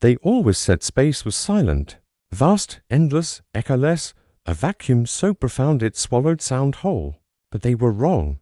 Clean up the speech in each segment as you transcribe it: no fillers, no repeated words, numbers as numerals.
They always said space was silent, vast, endless, echoless, a vacuum so profound it swallowed sound whole. But they were wrong.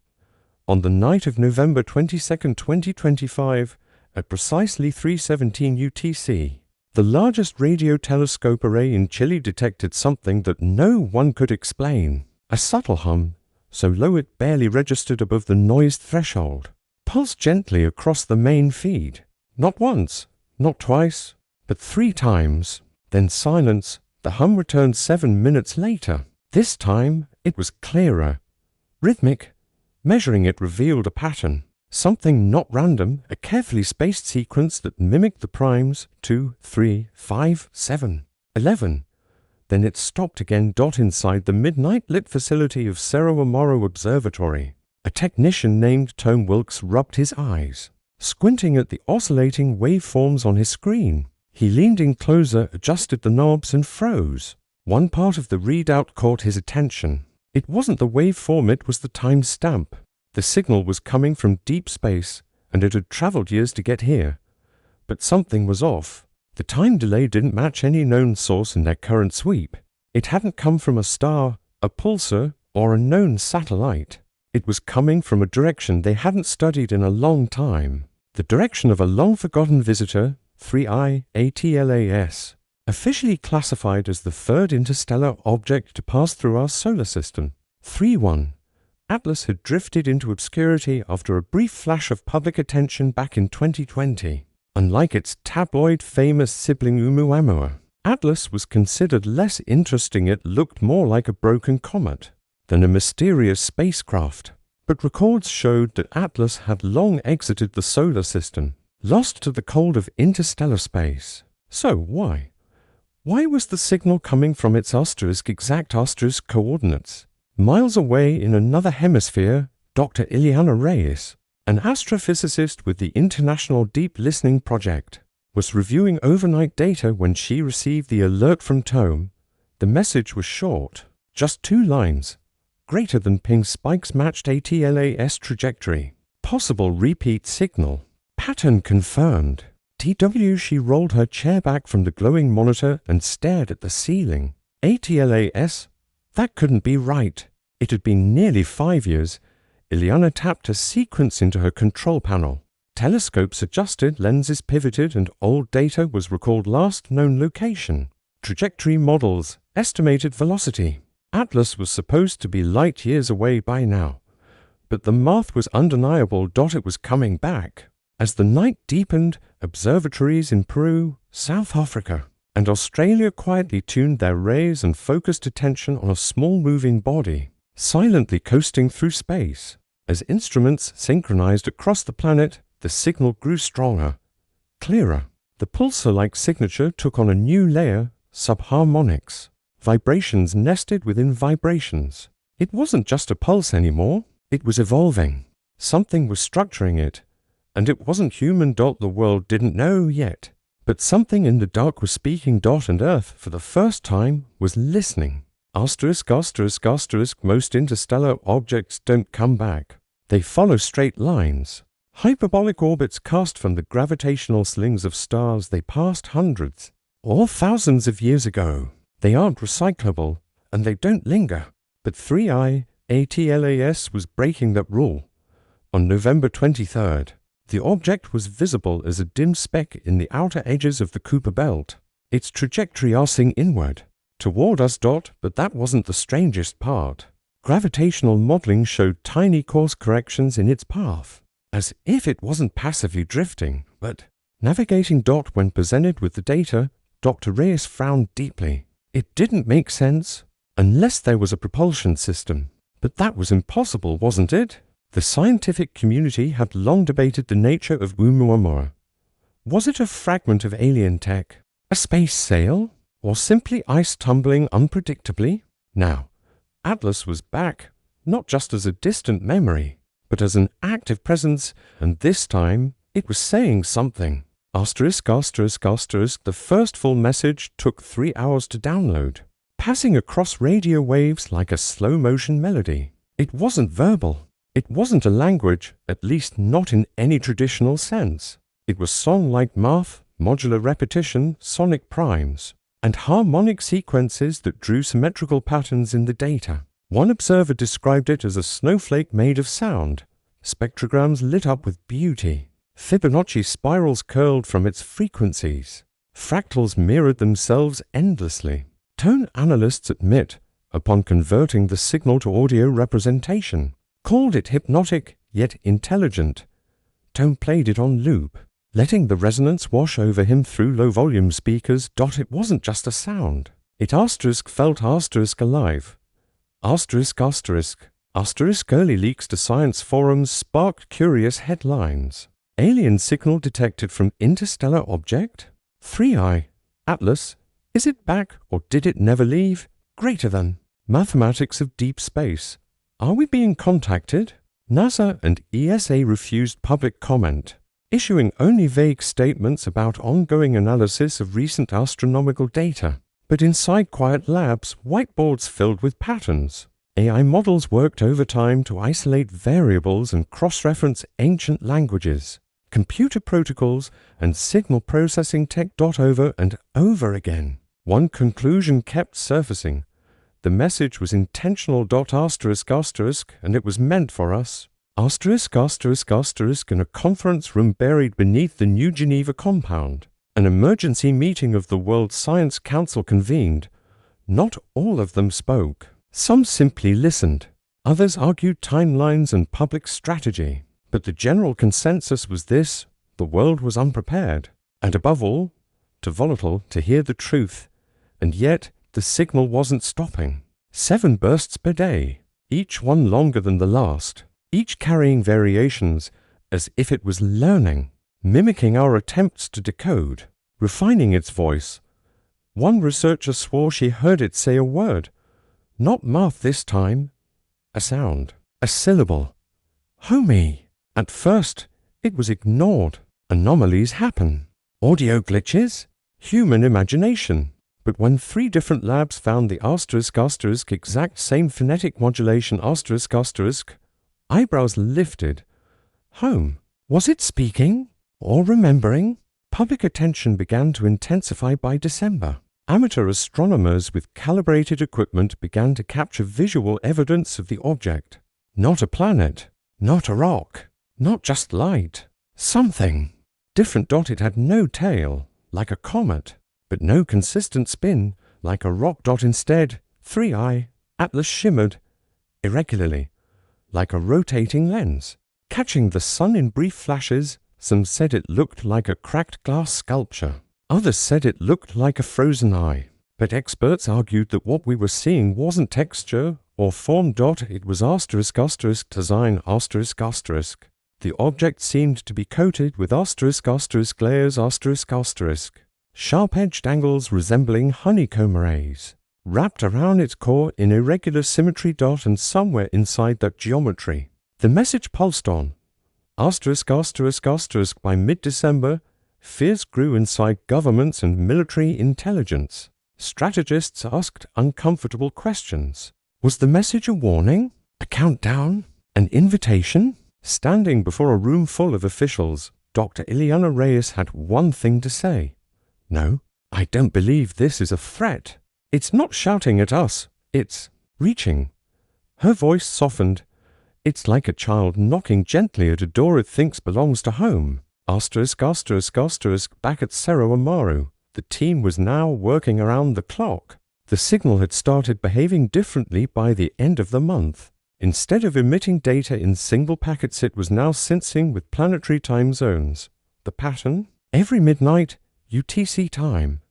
On the night of November 22nd, 2025, at precisely 3:17 UTC, the largest radio telescope array in Chile detected something that no one could explain. A subtle hum, so low it barely registered above the noise threshold, pulsed gently across the main feed. Not once, not twice, but 3 times. Then silence. The hum returned 7 minutes later. This time it was clearer, rhythmic. Measuring it revealed a pattern. Something not random, a carefully spaced sequence that mimicked the primes 2, 3, 5, 7, 11. Then it stopped again. Inside the midnight-lit facility of Cerro Amaro Observatory, a technician named Tom Wilkes rubbed his eyes, squinting at the oscillating waveforms on his screen. He leaned in closer, adjusted the knobs, and froze. One part of the readout caught his attention. It wasn't the waveform, it was the time stamp. The signal was coming from deep space, and it had traveled years to get here. But something was off. The time delay didn't match any known source in their current sweep. It hadn't come from a star, a pulsar, or a known satellite. It was coming from a direction they hadn't studied in a long time. The direction of a long-forgotten visitor, 3I ATLAS, officially classified as the third interstellar object to pass through our solar system. 3-1. Atlas had drifted into obscurity after a brief flash of public attention back in 2020. Unlike its tabloid famous sibling Oumuamua, Atlas was considered less interesting. It looked more like a broken comet than a mysterious spacecraft. But records showed that Atlas had long exited the solar system, lost to the cold of interstellar space. So why? Why was the signal coming from its exact coordinates? Miles away in another hemisphere, Dr. Ileana Reyes, an astrophysicist with the International Deep Listening Project, was reviewing overnight data when she received the alert from Tom. The message was short, just 2 lines. Greater than ping spikes matched ATLAS trajectory. Possible repeat signal. Pattern confirmed. TW. She rolled her chair back from the glowing monitor and stared at the ceiling. ATLAS? That couldn't be right. It had been nearly 5 years. Ileana tapped a sequence into her control panel. Telescopes adjusted, lenses pivoted, and old data was recalled. Last known location. Trajectory models. Estimated velocity. Atlas was supposed to be light years away by now. But the math was undeniable. It was coming back. As the night deepened, observatories in Peru, South Africa, and Australia quietly tuned their rays and focused attention on a small moving body, silently coasting through space. As instruments synchronized across the planet, the signal grew stronger, clearer. The pulsar-like signature took on a new layer, subharmonics, vibrations nested within vibrations. It wasn't just a pulse anymore, it was evolving. Something was structuring it, and it wasn't human. The world didn't know yet. But something in the dark was speaking. And Earth, for the first time, was listening. Most interstellar objects don't come back. They follow straight lines. Hyperbolic orbits cast from the gravitational slings of stars they passed hundreds or thousands of years ago. They aren't recyclable, and they don't linger. But 3I ATLAS was breaking that rule. On November 23rd, the object was visible as a dim speck in the outer edges of the Kuiper belt, its trajectory arcing inward, toward us. But that wasn't the strangest part. Gravitational modeling showed tiny course corrections in its path, as if it wasn't passively drifting, but navigating. When presented with the data, Dr. Reyes frowned deeply. It didn't make sense, unless there was a propulsion system. But that was impossible, wasn't it? The scientific community had long debated the nature of Oumuamua. Was it a fragment of alien tech, a space sail, or simply ice tumbling unpredictably? Now, Atlas was back, not just as a distant memory, but as an active presence, and this time it was saying something. The first full message took 3 hours to download, passing across radio waves like a slow-motion melody. It wasn't verbal. It wasn't a language, at least not in any traditional sense. It was song like math, modular repetition, sonic primes, and harmonic sequences that drew symmetrical patterns in the data. One observer described it as a snowflake made of sound, spectrograms lit up with beauty, Fibonacci spirals curled from its frequencies, fractals mirrored themselves endlessly. Tone analysts admit, upon converting the signal to audio representation, called it hypnotic yet intelligent. Tone played it on loop, letting the resonance wash over him through low-volume speakers. It wasn't just a sound. It felt alive. Early leaks to science forums sparked curious headlines. Alien signal detected from interstellar object? 3i. Atlas. Is it back or did it never leave? Greater than. Mathematics of deep space. Are we being contacted? NASA and ESA refused public comment, issuing only vague statements about ongoing analysis of recent astronomical data. But inside quiet labs, whiteboards filled with patterns. AI models worked overtime to isolate variables and cross-reference ancient languages, computer protocols, and signal processing tech. Over and over again. One conclusion kept surfacing. The message was intentional. And it was meant for us. In a conference room buried beneath the New Geneva compound, an emergency meeting of the World Science Council convened. Not all of them spoke. Some simply listened. Others argued timelines and public strategy. But the general consensus was this: the world was unprepared, and above all, too volatile to hear the truth. And yet, the signal wasn't stopping. 7 bursts per day, each one longer than the last, each carrying variations as if it was learning, mimicking our attempts to decode, refining its voice. One researcher swore she heard it say a word. Not math this time. A sound. A syllable. Homie. At first, it was ignored. Anomalies happen. Audio glitches? Human imagination. But when 3 different labs found the exact same phonetic modulation eyebrows lifted. Home. Was it speaking? Or remembering? Public attention began to intensify by December. Amateur astronomers with calibrated equipment began to capture visual evidence of the object. Not a planet, not a rock, not just light. Something. Different. It had no tail, like a comet, but no consistent spin, like a rock. Instead, 3i. Atlas shimmered irregularly, like a rotating lens, catching the sun in brief flashes. Some said it looked like a cracked glass sculpture. Others said it looked like a frozen eye. But experts argued that what we were seeing wasn't texture or form. It was design. The object seemed to be coated with glares. Sharp-edged angles resembling honeycomb arrays, wrapped around its core in irregular symmetry. And somewhere inside that geometry, the message pulsed on. By mid-December, fears grew inside governments and military intelligence. Strategists asked uncomfortable questions. Was the message a warning? A countdown? An invitation? Standing before a room full of officials, Dr. Ileana Reyes had one thing to say. No, I don't believe this is a threat. It's not shouting at us. It's reaching. Her voice softened. It's like a child knocking gently at a door it thinks belongs to home. Back at Cerro Amaru, the team was now working around the clock. The signal had started behaving differently by the end of the month. Instead of emitting data in single packets, it was now sensing with planetary time zones. The pattern? Every midnight, UTC time.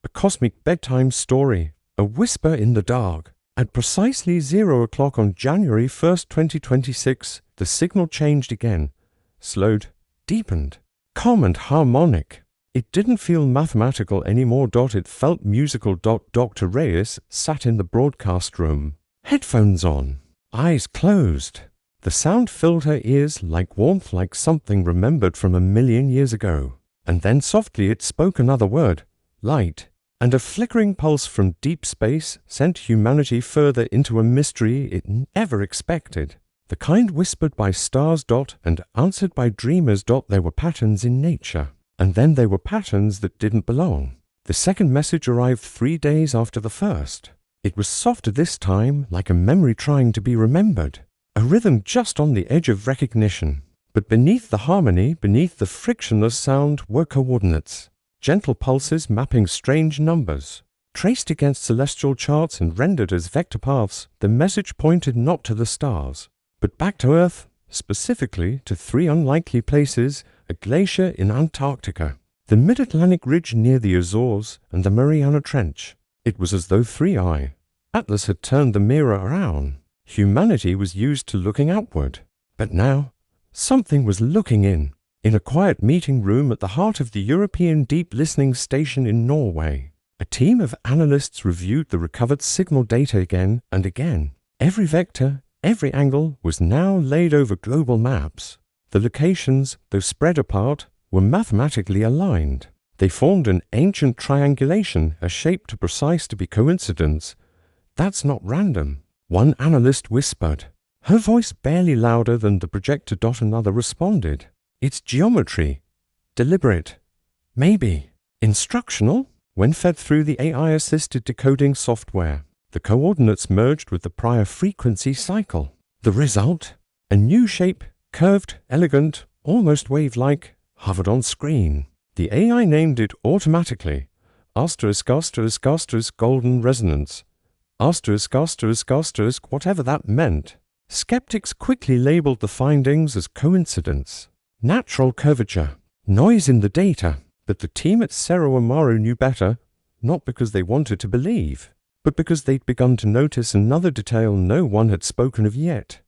A cosmic bedtime story. A whisper in the dark. At precisely 0 o'clock on January 1st, 2026, the signal changed again. Slowed. Deepened. Calm and harmonic. It didn't feel mathematical anymore. It felt musical. Dr. Reyes sat in the broadcast room, headphones on, eyes closed. The sound filled her ears like warmth, like something remembered from 1,000,000 years ago. And then softly it spoke another word, light. And a flickering pulse from deep space sent humanity further into a mystery it never expected. The kind whispered by stars. And answered by dreamers. There were patterns in nature. and then there were patterns that didn't belong. The second message arrived 3 days after the first. It was softer this time, like a memory trying to be remembered, a rhythm just on the edge of recognition. But beneath the harmony, beneath the frictionless sound, were coordinates, gentle pulses mapping strange numbers. Traced against celestial charts and rendered as vector paths, the message pointed not to the stars, but back to Earth, specifically to 3 unlikely places: a glacier in Antarctica, the mid-Atlantic ridge near the Azores, and the Mariana Trench. It was as though 3i, Atlas had turned the mirror around. Humanity was used to looking outward, but now something was looking in a quiet meeting room at the heart of the European Deep Listening Station in Norway. A team of analysts reviewed the recovered signal data again and again. Every vector, every angle was now laid over global maps. The locations, though spread apart, were mathematically aligned. They formed an ancient triangulation, a shape too precise to be coincidence. "That's not random," one analyst whispered, her voice barely louder than the projector. Another responded, "It's geometry. Deliberate. Maybe instructional." When fed through the AI-assisted decoding software, the coordinates merged with the prior frequency cycle. The result? A new shape, curved, elegant, almost wave-like, hovered on screen. The AI named it automatically **** golden resonance. ****, whatever that meant. Skeptics quickly labeled the findings as coincidence. Natural curvature. Noise in the data. But the team at Cerro Amaro knew better, not because they wanted to believe, but because they'd begun to notice another detail no one had spoken of yet.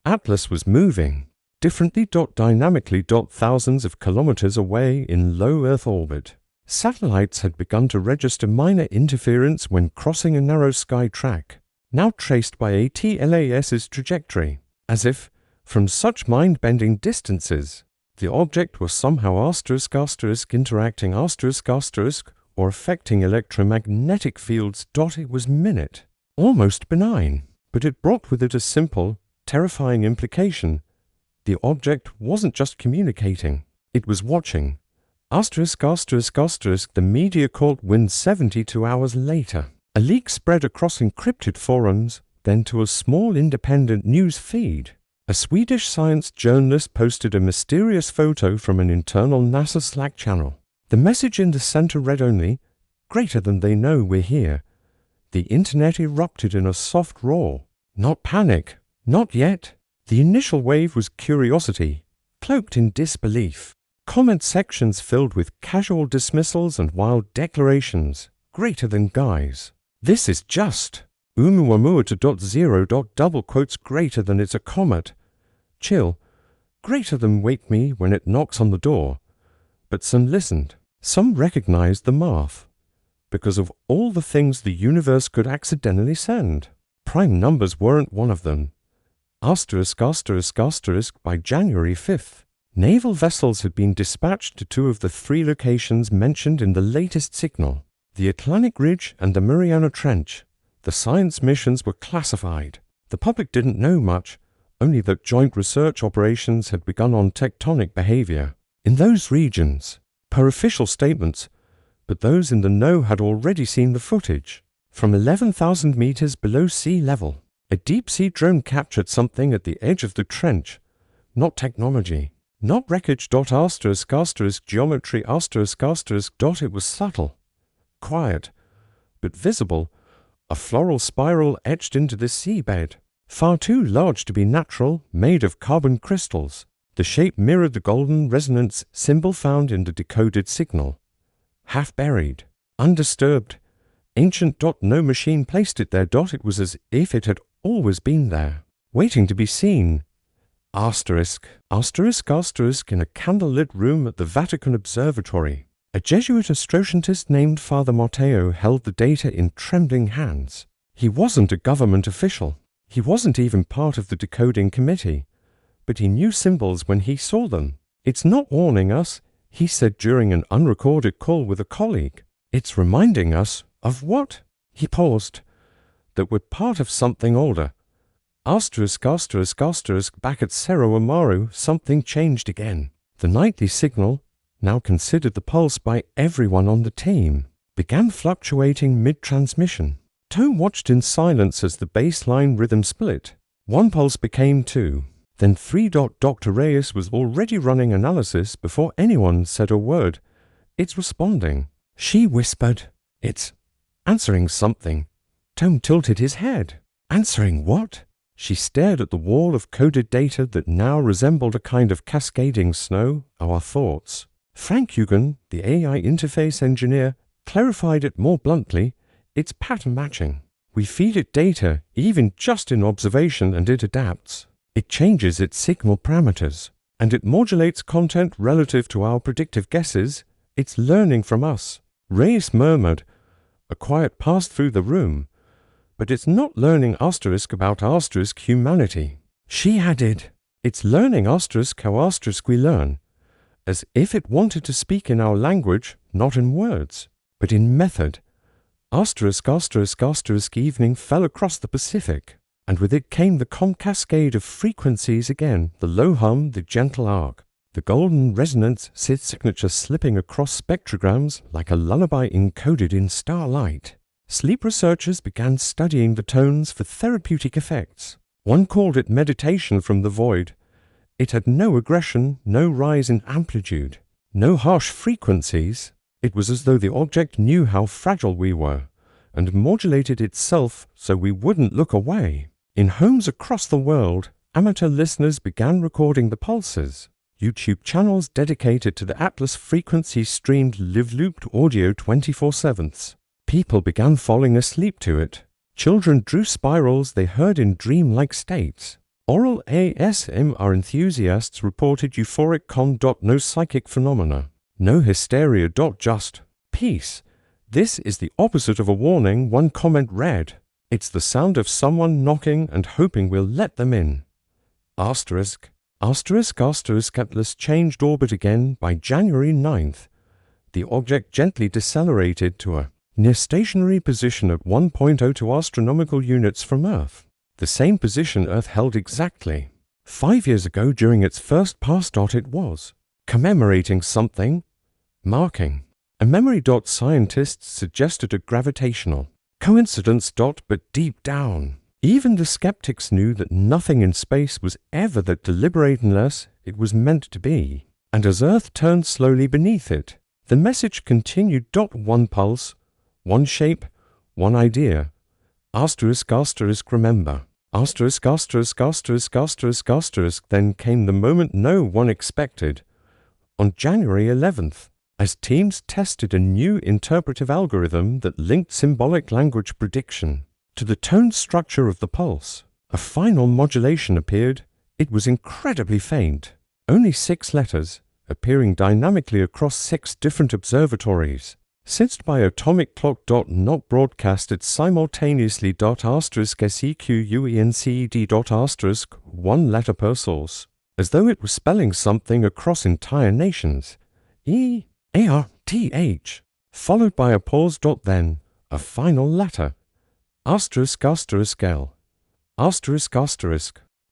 Atlas was moving, differently, dynamically, thousands of kilometers away in low Earth orbit. Satellites had begun to register minor interference when crossing a narrow sky track, now traced by ATLAS's trajectory, as if, from such mind-bending distances, the object was somehow interacting or affecting electromagnetic fields. It was minute, almost benign, but it brought with it a simple, terrifying implication. The object wasn't just communicating, it was watching. The media caught wind 72 hours later. A leak spread across encrypted forums, then to a small independent news feed. A Swedish science journalist posted a mysterious photo from an internal NASA Slack channel. The message in the center read only, "Greater than they know we're here." The internet erupted in a soft roar. Not panic, not yet. The initial wave was curiosity, cloaked in disbelief. Comment sections filled with casual dismissals and wild declarations. Greater than guys. This is just. Oumuamua double quotes greater than it's a comet. Chill. Greater than wake me when it knocks on the door. But some listened. Some recognized the math. Because of all the things the universe could accidentally send, prime numbers weren't one of them. ***** by January 5th. Naval vessels had been dispatched to 2 of the 3 locations mentioned in the latest signal, the Atlantic Ridge and the Mariana Trench. The science missions were classified. The public didn't know much, only that joint research operations had begun on tectonic behavior in those regions, per official statements, but those in the know had already seen the footage. From 11,000 meters below sea level, a deep-sea drone captured something at the edge of the trench. Not technology, not wreckage. Geometry. It was subtle, quiet, but visible. A floral spiral etched into the seabed, far too large to be natural, made of carbon crystals. The shape mirrored the golden resonance symbol found in the decoded signal. Half buried, undisturbed, ancient. No machine placed it there. It was as if it had always been there, waiting to be seen. In a candlelit room at the Vatican Observatory, a Jesuit astroscientist named Father Matteo held the data in trembling hands. He wasn't a government official. He wasn't even part of the decoding committee. But he knew symbols when he saw them. "It's not warning us," he said during an unrecorded call with a colleague. "It's reminding us of what?" He paused. "That we're part of something older." Back at Cerro Amaro, something changed again. The nightly signal, now considered the pulse by everyone on the team, began fluctuating mid-transmission. Tom watched in silence as the baseline rhythm split. 1 pulse became 2, then 3. Dr. Reyes was already running analysis before anyone said a word. "It's responding." She whispered, "It's answering something." Tom tilted his head. "Answering what?" She stared at the wall of coded data that now resembled a kind of cascading snow, our thoughts. Frank Hugan, the AI interface engineer, clarified it more bluntly. "It's pattern matching. We feed it data, even just in observation, and it adapts. It changes its signal parameters, and it modulates content relative to our predictive guesses. It's learning from us." Reyes murmured. A quiet passed through the room. "But it's not learning about humanity." She added, "It's learning how we learn, as if it wanted to speak in our language, not in words, but in method." Evening fell across the Pacific, and with it came the cascade of frequencies again, the low hum, the gentle arc, the golden resonance signature slipping across spectrograms like a lullaby encoded in starlight. Sleep researchers began studying the tones for therapeutic effects. One called it meditation from the void. It had no aggression, no rise in amplitude, no harsh frequencies. It was as though the object knew how fragile we were, and modulated itself so we wouldn't look away. In homes across the world, amateur listeners began recording the pulses. YouTube channels dedicated to the Atlas frequency streamed live-looped audio 24/7. People began falling asleep to it. Children drew spirals they heard in dream-like states. Oral ASMR enthusiasts reported euphoric no psychic phenomena. No hysteria. Just peace. "This is the opposite of a warning," one comment read. "It's the sound of someone knocking and hoping we'll let them in." Atlas changed orbit again by January 9th. The object gently decelerated to a near stationary position at 1.02 astronomical units from Earth, the same position Earth held exactly 5 years ago during its first pass. It was commemorating something, marking a memory. Scientists suggested a gravitational coincidence. But deep down, even the skeptics knew that nothing in space was ever that deliberate unless it was meant to be. And as Earth turned slowly beneath it, the message continued. 1 pulse, 1 shape, 1 idea. Remember. Then came the moment no one expected. On January 11th, as teams tested a new interpretive algorithm that linked symbolic language prediction to the tone structure of the pulse, a final modulation appeared. It was incredibly faint, only 6 letters, appearing dynamically across 6 different observatories. Sensed by atomic clock. Not broadcasted simultaneously. *sequenced. 1 letter per source, as though it was spelling something across entire nations. EARTH, followed by a pause. Then a final letter. *L.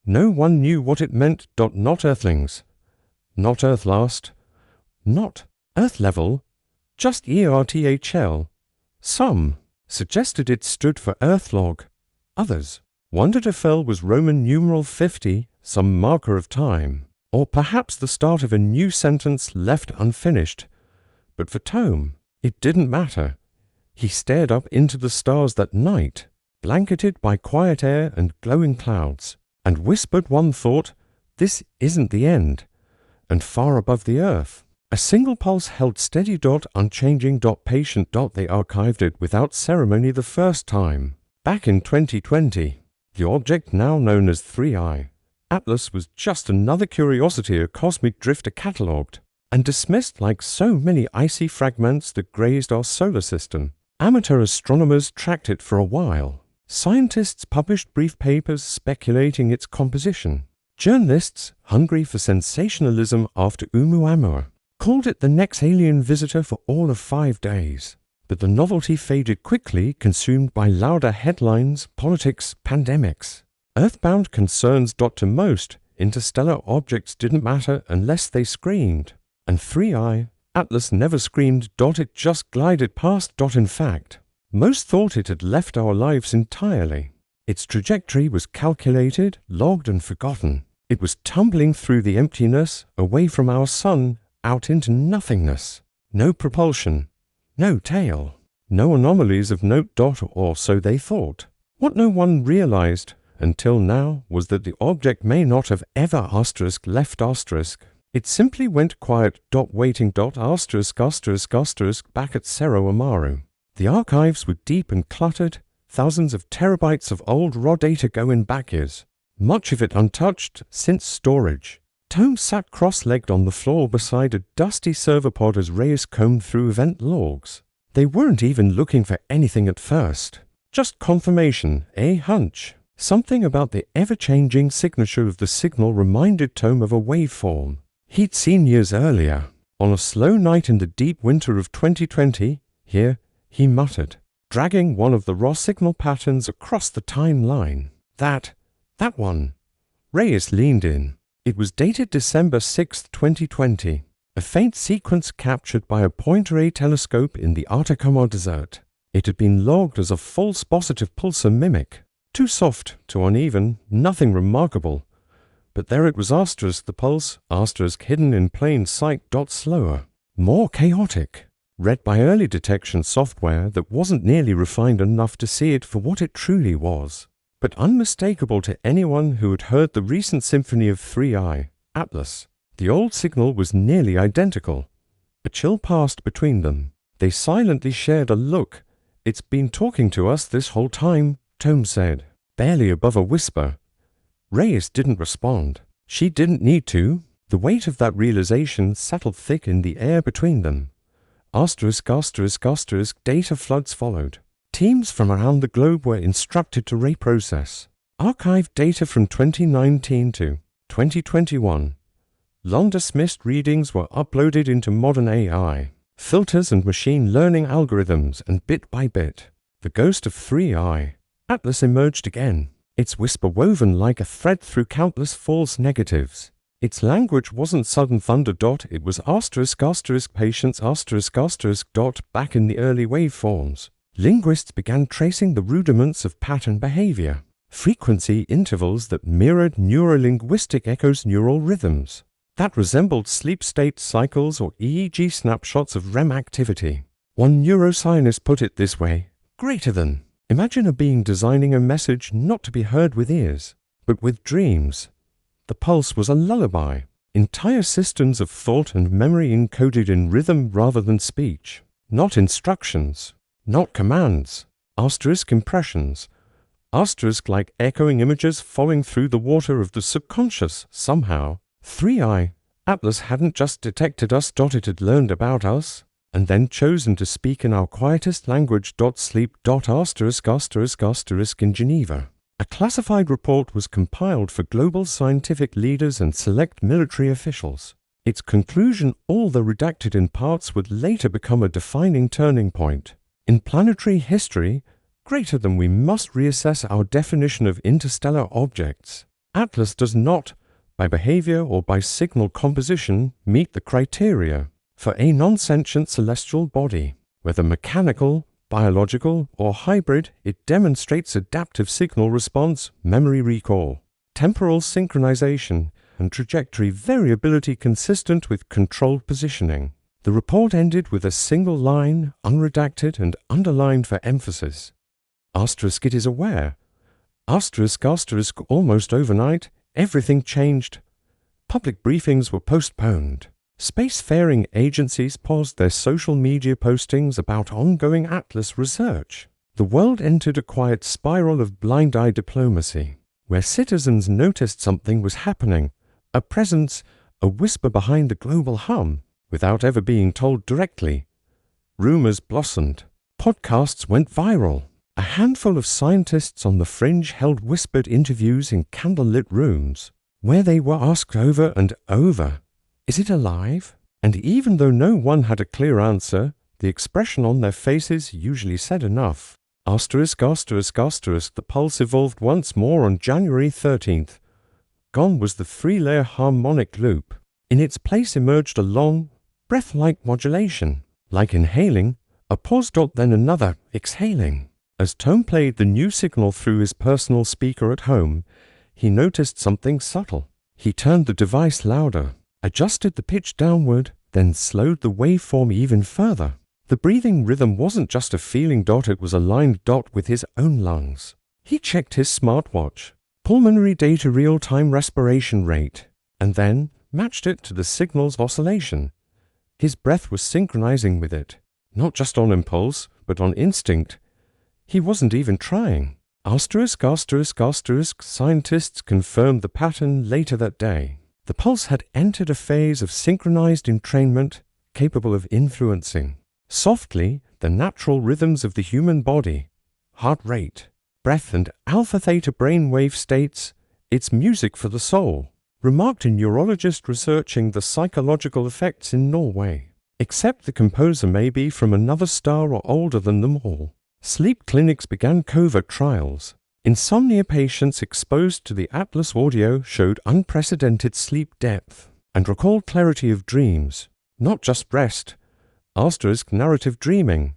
No one knew what it meant. Not Earthlings, not Earth last, not Earth level, just ERTHL. Some suggested it stood for Earthlog. Others wondered if L was Roman numeral 50, some marker of time, or perhaps the start of a new sentence left unfinished. But for Tom, it didn't matter. He stared up into the stars that night, blanketed by quiet air and glowing clouds, and whispered one thought: "This isn't the end." And far above the Earth, a single pulse held steady. Unchanging. Patient. They archived it without ceremony the first time, back in 2020. The object, now known as 3I, Atlas, was just another curiosity a cosmic drifter catalogued and dismissed like so many icy fragments that grazed our solar system. Amateur astronomers tracked it for a while. Scientists published brief papers speculating its composition. Journalists, hungry for sensationalism after Oumuamua, called it the next alien visitor for all of 5 days. But the novelty faded quickly, consumed by louder headlines, politics, pandemics. Earthbound concerns. To most, interstellar objects didn't matter unless they screamed. And 3I, Atlas never screamed. It just glided past. In fact, most thought it had left our lives entirely. Its trajectory was calculated, logged, and forgotten. It was tumbling through the emptiness, away from our sun, out into nothingness. No propulsion, no tail, no anomalies of note. Or so they thought. What no one realized until now was that the object may not have ever left It simply went quiet. Waiting. Back at Cerro Amaro. The archives were deep and cluttered, thousands of terabytes of old raw data going back years, much of it untouched since storage. Tome sat cross-legged on the floor beside a dusty server pod as Reyes combed through event logs. They weren't even looking for anything at first. Just confirmation, a hunch. Something about the ever-changing signature of the signal reminded Tome of a waveform he'd seen years earlier. On a slow night in the deep winter of 2020, here, he muttered, dragging one of the raw signal patterns across the timeline. That one. Reyes leaned in. It was dated December 6, 2020, a faint sequence captured by a point-array telescope in the Atacama Desert. It had been logged as a false positive pulsar mimic. Too soft, too uneven, nothing remarkable. But there it was, the pulse, hidden in plain sight. Slower, more chaotic. Read by early detection software that wasn't nearly refined enough to see it for what it truly was, but unmistakable to anyone who had heard the recent symphony of 3i, Atlas. The old signal was nearly identical. A chill passed between them. They silently shared a look. "It's been talking to us this whole time," Tome said, barely above a whisper. Reyes didn't respond. She didn't need to. The weight of that realization settled thick in the air between them. Data floods followed. Teams from around the globe were instructed to reprocess. Archived data from 2019 to 2021. Long-dismissed readings were uploaded into modern AI, filters and machine learning algorithms, and bit by bit, the ghost of 3i, Atlas, emerged again. Its whisper woven like a thread through countless false negatives. Its language wasn't sudden thunder. It was patience back in the early waveforms. Linguists began tracing the rudiments of pattern behavior, frequency intervals that mirrored neurolinguistic echoes, neural rhythms that resembled sleep state cycles or EEG snapshots of REM activity. One neuroscientist put it this way: greater than. Imagine a being designing a message not to be heard with ears, but with dreams. The pulse was a lullaby, entire systems of thought and memory encoded in rhythm rather than speech, not instructions, not commands, impressions, like echoing images falling through the water of the subconscious somehow. 3i, Atlas hadn't just detected us. It had learned about us, and then chosen to speak in our quietest language. Sleep. In Geneva. A classified report was compiled for global scientific leaders and select military officials. Its conclusion, although redacted in parts, would later become a defining turning point. In planetary history, greater than, we must reassess our definition of interstellar objects. Atlas does not, by behavior or by signal composition, meet the criteria for a non-sentient celestial body. Whether mechanical, biological, or hybrid, it demonstrates adaptive signal response, memory recall, temporal synchronization, and trajectory variability consistent with controlled positioning. The report ended with a single line, unredacted and underlined for emphasis. It is aware. Almost overnight, everything changed. Public briefings were postponed. Spacefaring agencies paused their social media postings about ongoing Atlas research. The world entered a quiet spiral of blind-eye diplomacy, where citizens noticed something was happening, a presence, a whisper behind the global hum, without ever being told directly. Rumors blossomed. Podcasts went viral. A handful of scientists on the fringe held whispered interviews in candlelit rooms, where they were asked over and over, "Is it alive?" And even though no one had a clear answer, the expression on their faces usually said enough. The pulse evolved once more on January 13th. Gone was the three-layer harmonic loop. In its place emerged a long, breath-like modulation, like inhaling, a pause. Then another, exhaling. As Tom played the new signal through his personal speaker at home, he noticed something subtle. He turned the device louder, adjusted the pitch downward, then slowed the waveform even further. The breathing rhythm wasn't just a feeling. It was aligned with his own lungs. He checked his smartwatch, pulmonary data, real-time respiration rate, and then matched it to the signal's oscillation. His breath was synchronizing with it, not just on impulse, but on instinct. He wasn't even trying. Scientists confirmed the pattern later that day. The pulse had entered a phase of synchronized entrainment, capable of influencing softly the natural rhythms of the human body, heart rate, breath, and alpha-theta brainwave states. It's music for the soul, remarked a neurologist researching the psychological effects in Norway. Except the composer may be from another star or older than them all. Sleep clinics began covert trials. Insomnia patients exposed to the Atlas audio showed unprecedented sleep depth and recalled clarity of dreams, not just rest. Narrative dreaming.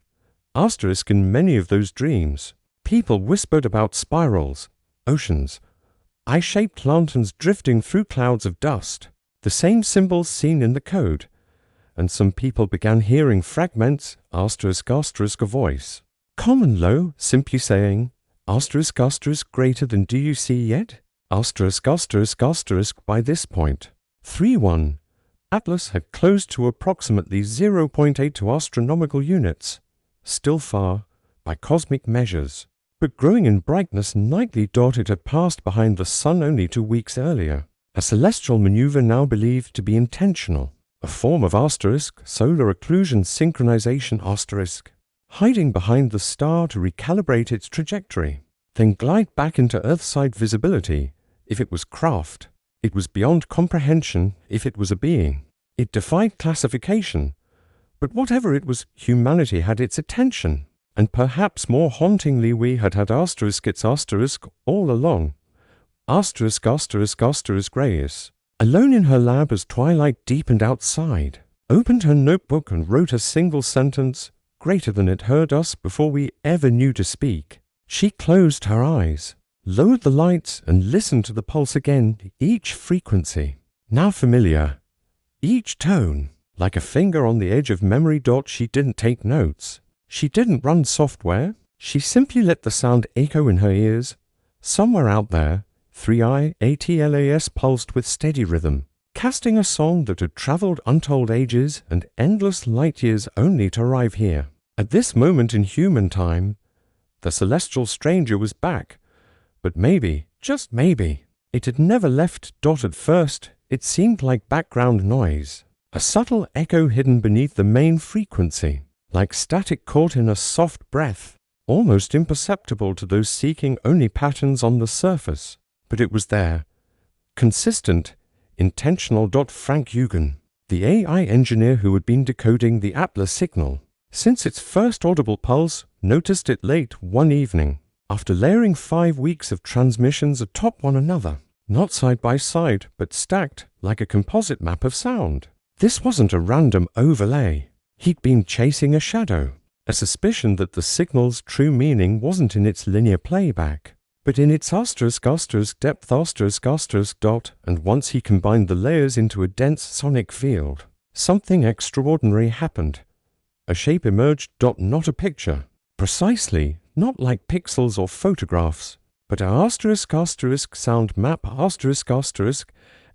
In many of those dreams, people whispered about spirals, oceans, eye-shaped lanterns drifting through clouds of dust, the same symbols seen in the code, and some people began hearing fragments, a voice. Common low, simply saying, greater than do you see yet? By this point. 3-1. Atlas had closed to approximately 0.82 astronomical units, still far by cosmic measures, but growing in brightness nightly. It had passed behind the sun only 2 weeks earlier, a celestial maneuver now believed to be intentional, a form of solar occlusion synchronization hiding behind the star to recalibrate its trajectory, then glide back into Earthside visibility. If it was craft, it was beyond comprehension. If it was a being, it defied classification. But whatever it was, humanity had its attention, and perhaps more hauntingly, we had its all along. Grace, alone in her lab as twilight deepened outside, opened her notebook and wrote a single sentence, greater than it heard us before we ever knew to speak. She closed her eyes, lowered the lights, and listened to the pulse again, each frequency, now familiar, each tone, like a finger on the edge of memory. She didn't take notes. She didn't run software. She simply let the sound echo in her ears. Somewhere out there, 3i ATLAS pulsed with steady rhythm, casting a song that had traveled untold ages and endless light years only to arrive here. At this moment in human time, the celestial stranger was back, but maybe, just maybe, it had never left. At first, it seemed like background noise, a subtle echo hidden beneath the main frequency, like static caught in a soft breath, almost imperceptible to those seeking only patterns on the surface. But it was there, consistent, intentional. Frank Eugen, the AI engineer who had been decoding the Atlas signal since its first audible pulse, noticed it late one evening, after layering 5 weeks of transmissions atop one another, not side by side, but stacked like a composite map of sound. This wasn't a random overlay. He'd been chasing a shadow, a suspicion that the signal's true meaning wasn't in its linear playback, but in its depth. And once he combined the layers into a dense sonic field, something extraordinary happened. A shape emerged. Not a picture, precisely, not like pixels or photographs, but a sound map,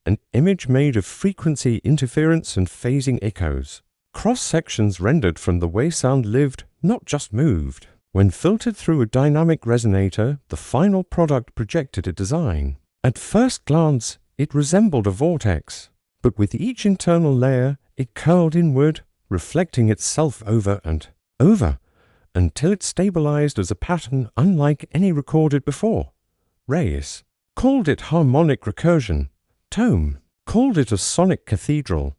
an image made of frequency interference and phasing echoes. Cross-sections rendered from the way sound lived, not just moved. When filtered through a dynamic resonator, the final product projected a design. At first glance, it resembled a vortex, but with each internal layer, it curled inward, reflecting itself over and over, until it stabilized as a pattern unlike any recorded before. Reyes called it harmonic recursion. Tome called it a sonic cathedral,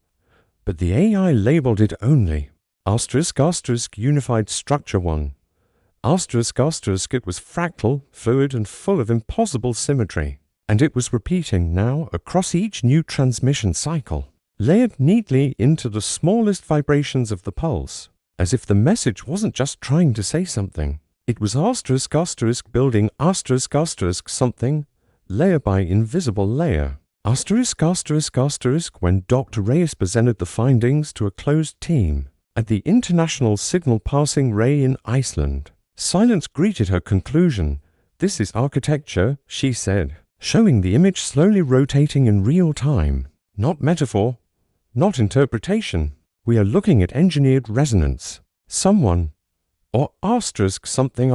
but the AI labeled it only unified structure 1. It was fractal, fluid, and full of impossible symmetry, and it was repeating now across each new transmission cycle. layered neatly into the smallest vibrations of the pulse, as if the message wasn't just trying to say something. It was building something, layer by invisible layer. When Dr. Reyes presented the findings to a closed team at the International Signal Passing Ray in Iceland. Silence greeted her conclusion. "This is architecture," she said, showing the image slowly rotating in real time. Not metaphor, not interpretation. We are looking at engineered resonance. Someone, or something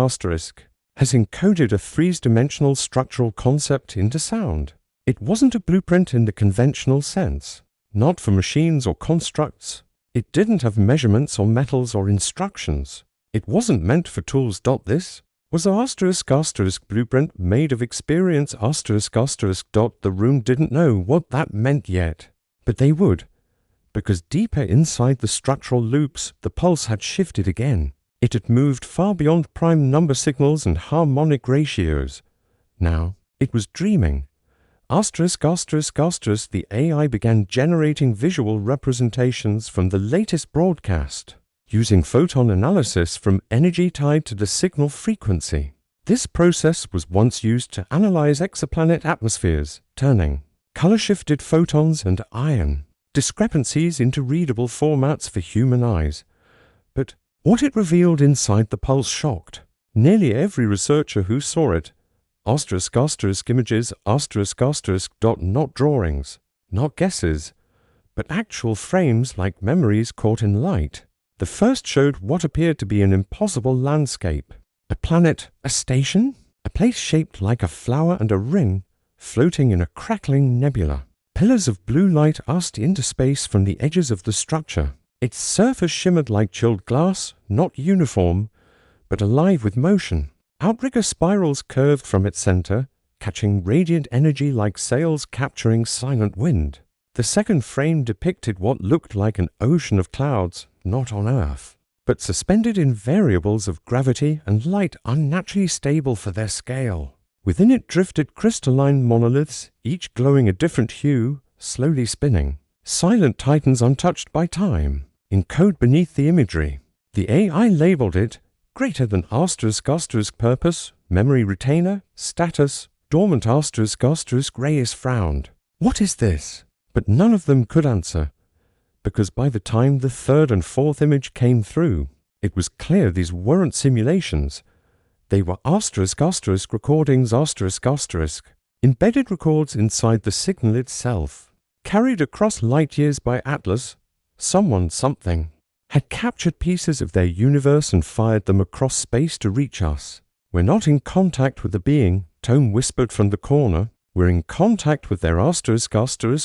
has encoded a three-dimensional structural concept into sound. It wasn't a blueprint in the conventional sense, not for machines or constructs. It didn't have measurements or metals or instructions. It wasn't meant for tools. This was a blueprint made of experience. The room didn't know what that meant yet, but they would, because deeper inside the structural loops, the pulse had shifted again. It had moved far beyond prime number signals and harmonic ratios. Now, it was dreaming. The AI began generating visual representations from the latest broadcast, using photon analysis from energy tied to the signal frequency. This process was once used to analyze exoplanet atmospheres, turning color-shifted photons and ion discrepancies into readable formats for human eyes. But what it revealed inside the pulse shocked nearly every researcher who saw it. Images, not drawings, not guesses, but actual frames like memories caught in light. The first showed what appeared to be an impossible landscape. A planet, a station, a place shaped like a flower and a ring, floating in a crackling nebula. Pillars of blue light asked into space from the edges of the structure. Its surface shimmered like chilled glass, not uniform, but alive with motion. Outrigger spirals curved from its center, catching radiant energy like sails capturing silent wind. The second frame depicted what looked like an ocean of clouds, not on Earth, but suspended in variables of gravity and light unnaturally stable for their scale. Within it drifted crystalline monoliths, each glowing a different hue, slowly spinning. Silent titans untouched by time, in code beneath the imagery. The AI labeled it greater than purpose, memory retainer, status, dormant Reyes frowned. What is this? But none of them could answer, because by the time the third and fourth image came through, it was clear these weren't simulations. They were recordings, embedded records inside the signal itself, carried across light years by Atlas. Something had captured pieces of their universe and fired them across space to reach us. "We're not in contact with a being," Tome whispered from the corner. "We're in contact with their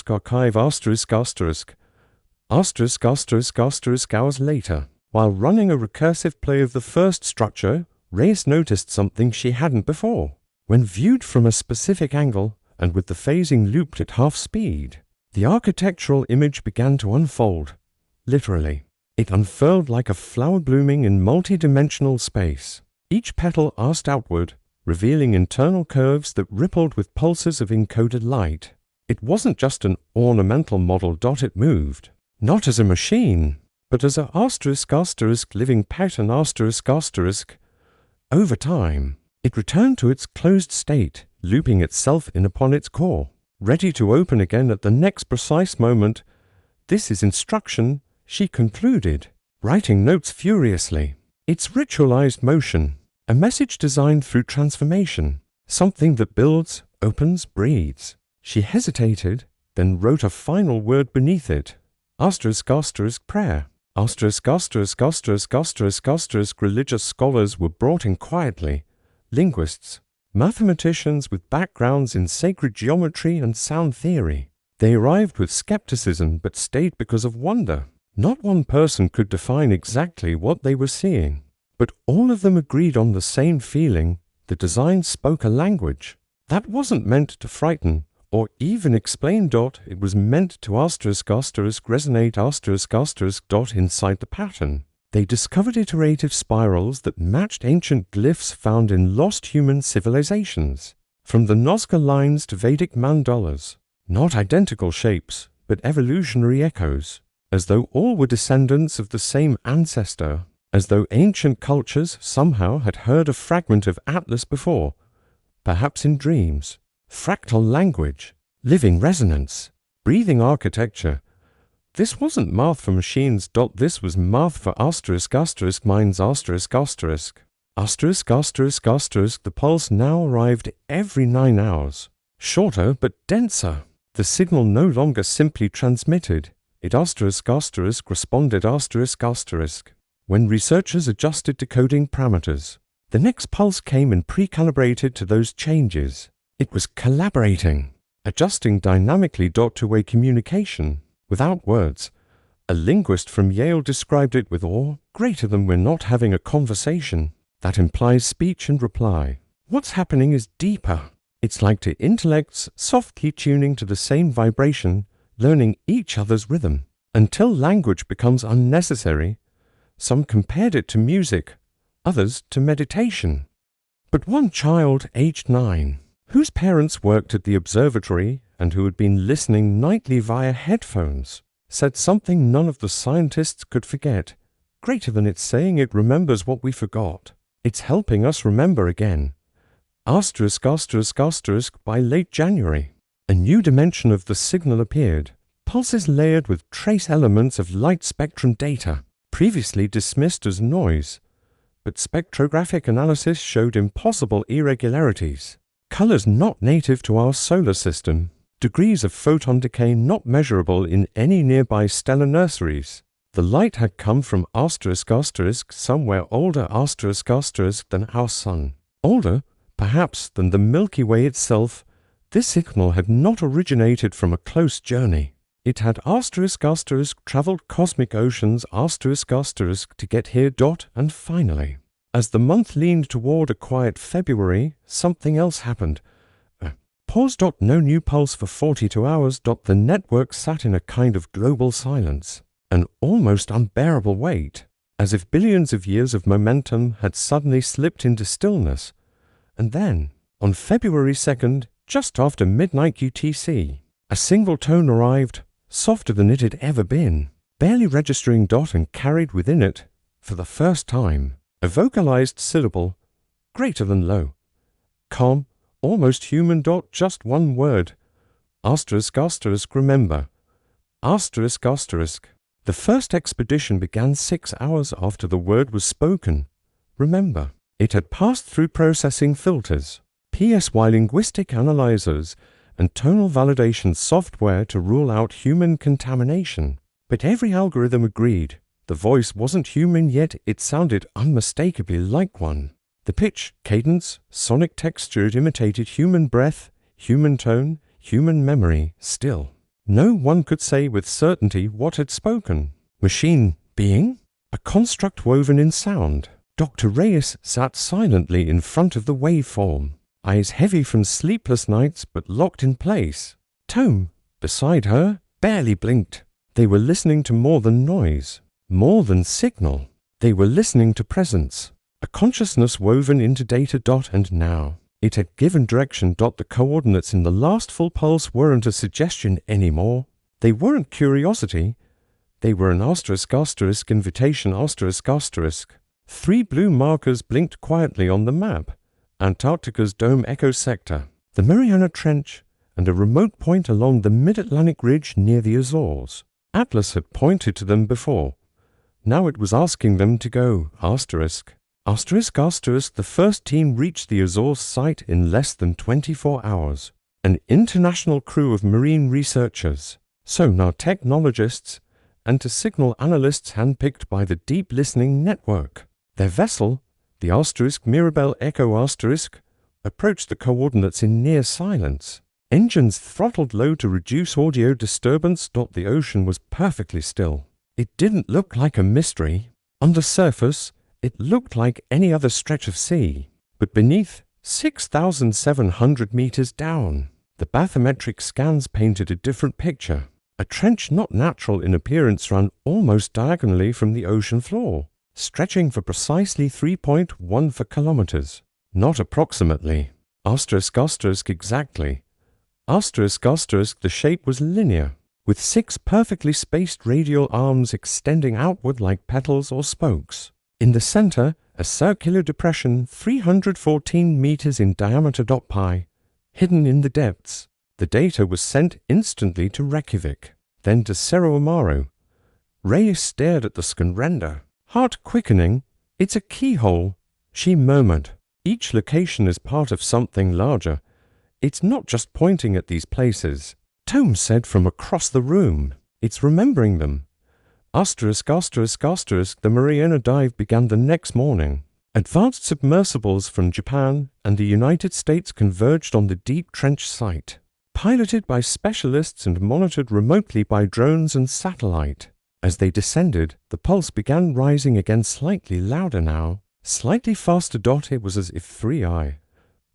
archive hours later." While running a recursive play of the first structure, Reyes noticed something she hadn't before. When viewed from a specific angle, and with the phasing looped at half speed, the architectural image began to unfold. Literally. It unfurled like a flower blooming in multi-dimensional space. Each petal arced outward, revealing internal curves that rippled with pulses of encoded light. It wasn't just an ornamental model. It moved, not as a machine, but as a living pattern Over time, it returned to its closed state, looping itself in upon its core, ready to open again at the next precise moment. "This is instruction," she concluded, writing notes furiously. "It's ritualized motion, a message designed through transformation, something that builds, opens, breathes." She hesitated, then wrote a final word beneath it. Prayer. Religious scholars were brought in quietly, linguists, mathematicians with backgrounds in sacred geometry and sound theory. They arrived with skepticism but stayed because of wonder. Not one person could define exactly what they were seeing, but all of them agreed on the same feeling. The design spoke a language that wasn't meant to frighten or even explain. It was meant to resonate inside the pattern. They discovered iterative spirals that matched ancient glyphs found in lost human civilizations, from the Nazca lines to Vedic mandalas. Not identical shapes, but evolutionary echoes, as though all were descendants of the same ancestor, as though ancient cultures somehow had heard a fragment of Atlas before, perhaps in dreams. Fractal language, living resonance, breathing architecture. This wasn't math for machines. This was math for minds. The pulse now arrived every 9 hours. Shorter but denser. The signal no longer simply transmitted. It responded. When researchers adjusted decoding parameters, the next pulse came and pre-calibrated to those changes. It was collaborating, adjusting dynamically. Two-way communication, without words. A linguist from Yale described it with awe, greater than we're not having a conversation. That implies speech and reply. What's happening is deeper. It's like two intellects softly tuning to the same vibration, learning each other's rhythm, until language becomes unnecessary. Some compared it to music, others to meditation. But one child, aged 9, whose parents worked at the observatory and who had been listening nightly via headphones, said something none of the scientists could forget, greater than its saying it remembers what we forgot. It's helping us remember again. By late January, a new dimension of the signal appeared, pulses layered with trace elements of light spectrum data, previously dismissed as noise. But spectrographic analysis showed impossible irregularities, colors not native to our solar system, degrees of photon decay not measurable in any nearby stellar nurseries. The light had come from somewhere older than our sun. Older, perhaps, than the Milky Way itself. This signal had not originated from a close journey. It had traveled cosmic oceans to get here. And finally, as the month leaned toward a quiet February, something else happened. Pause. No new pulse for 42 hours. The network sat in a kind of global silence, an almost unbearable weight, as if billions of years of momentum had suddenly slipped into stillness. And then, on February 2nd, just after midnight UTC, a single tone arrived, softer than it had ever been, barely registering. And carried within it, for the first time, a vocalized syllable, greater than low, calm, almost human. Just one word. Remember. The first expedition began 6 hours after the word was spoken. Remember. It had passed through processing filters, PSY linguistic analyzers, and tonal validation software to rule out human contamination. But every algorithm agreed. The voice wasn't human, yet it sounded unmistakably like one. The pitch, cadence, sonic texture imitated human breath, human tone, human memory. Still, no one could say with certainty what had spoken. Machine being? A construct woven in sound. Dr. Reyes sat silently in front of the waveform, eyes heavy from sleepless nights but locked in place. Tome, beside her, barely blinked. They were listening to more than noise, more than signal. They were listening to presence, a consciousness woven into data. And now, it had given direction. The coordinates in the last full pulse weren't a suggestion anymore. They weren't curiosity. They were an invitation. 3 blue markers blinked quietly on the map: Antarctica's Dome Echo Sector, the Mariana Trench, and a remote point along the mid-Atlantic ridge near the Azores. Atlas had pointed to them before. Now it was asking them to go. The first team reached the Azores site in less than 24 hours. An international crew of marine researchers, sonar technologists, and signal analysts handpicked by the Deep Listening Network. Their vessel, the Mirabel Echo approached the coordinates in near silence. Engines throttled low to reduce audio disturbance. The ocean was perfectly still. It didn't look like a mystery. On the surface, it looked like any other stretch of sea. But beneath, 6,700 meters down, the bathymetric scans painted a different picture. A trench not natural in appearance ran almost diagonally from the ocean floor, stretching for precisely 3.14 kilometers. Not approximately. Exactly. The shape was linear, with 6 perfectly spaced radial arms extending outward like petals or spokes. In the center, a circular depression 314 meters in diameter. Pi, hidden in the depths. The data was sent instantly to Reykjavik, then to Cerro Amaro. Reyes stared at the scanrender. Heart quickening. It's a keyhole, she murmured. Each location is part of something larger. It's not just pointing at these places. Tome said from across the room. It's remembering them. The Mariana dive began the next morning. Advanced submersibles from Japan and the United States converged on the deep trench site, piloted by specialists and monitored remotely by drones and satellite. As they descended, the pulse began rising again, slightly louder now, slightly faster. It was as if 3i.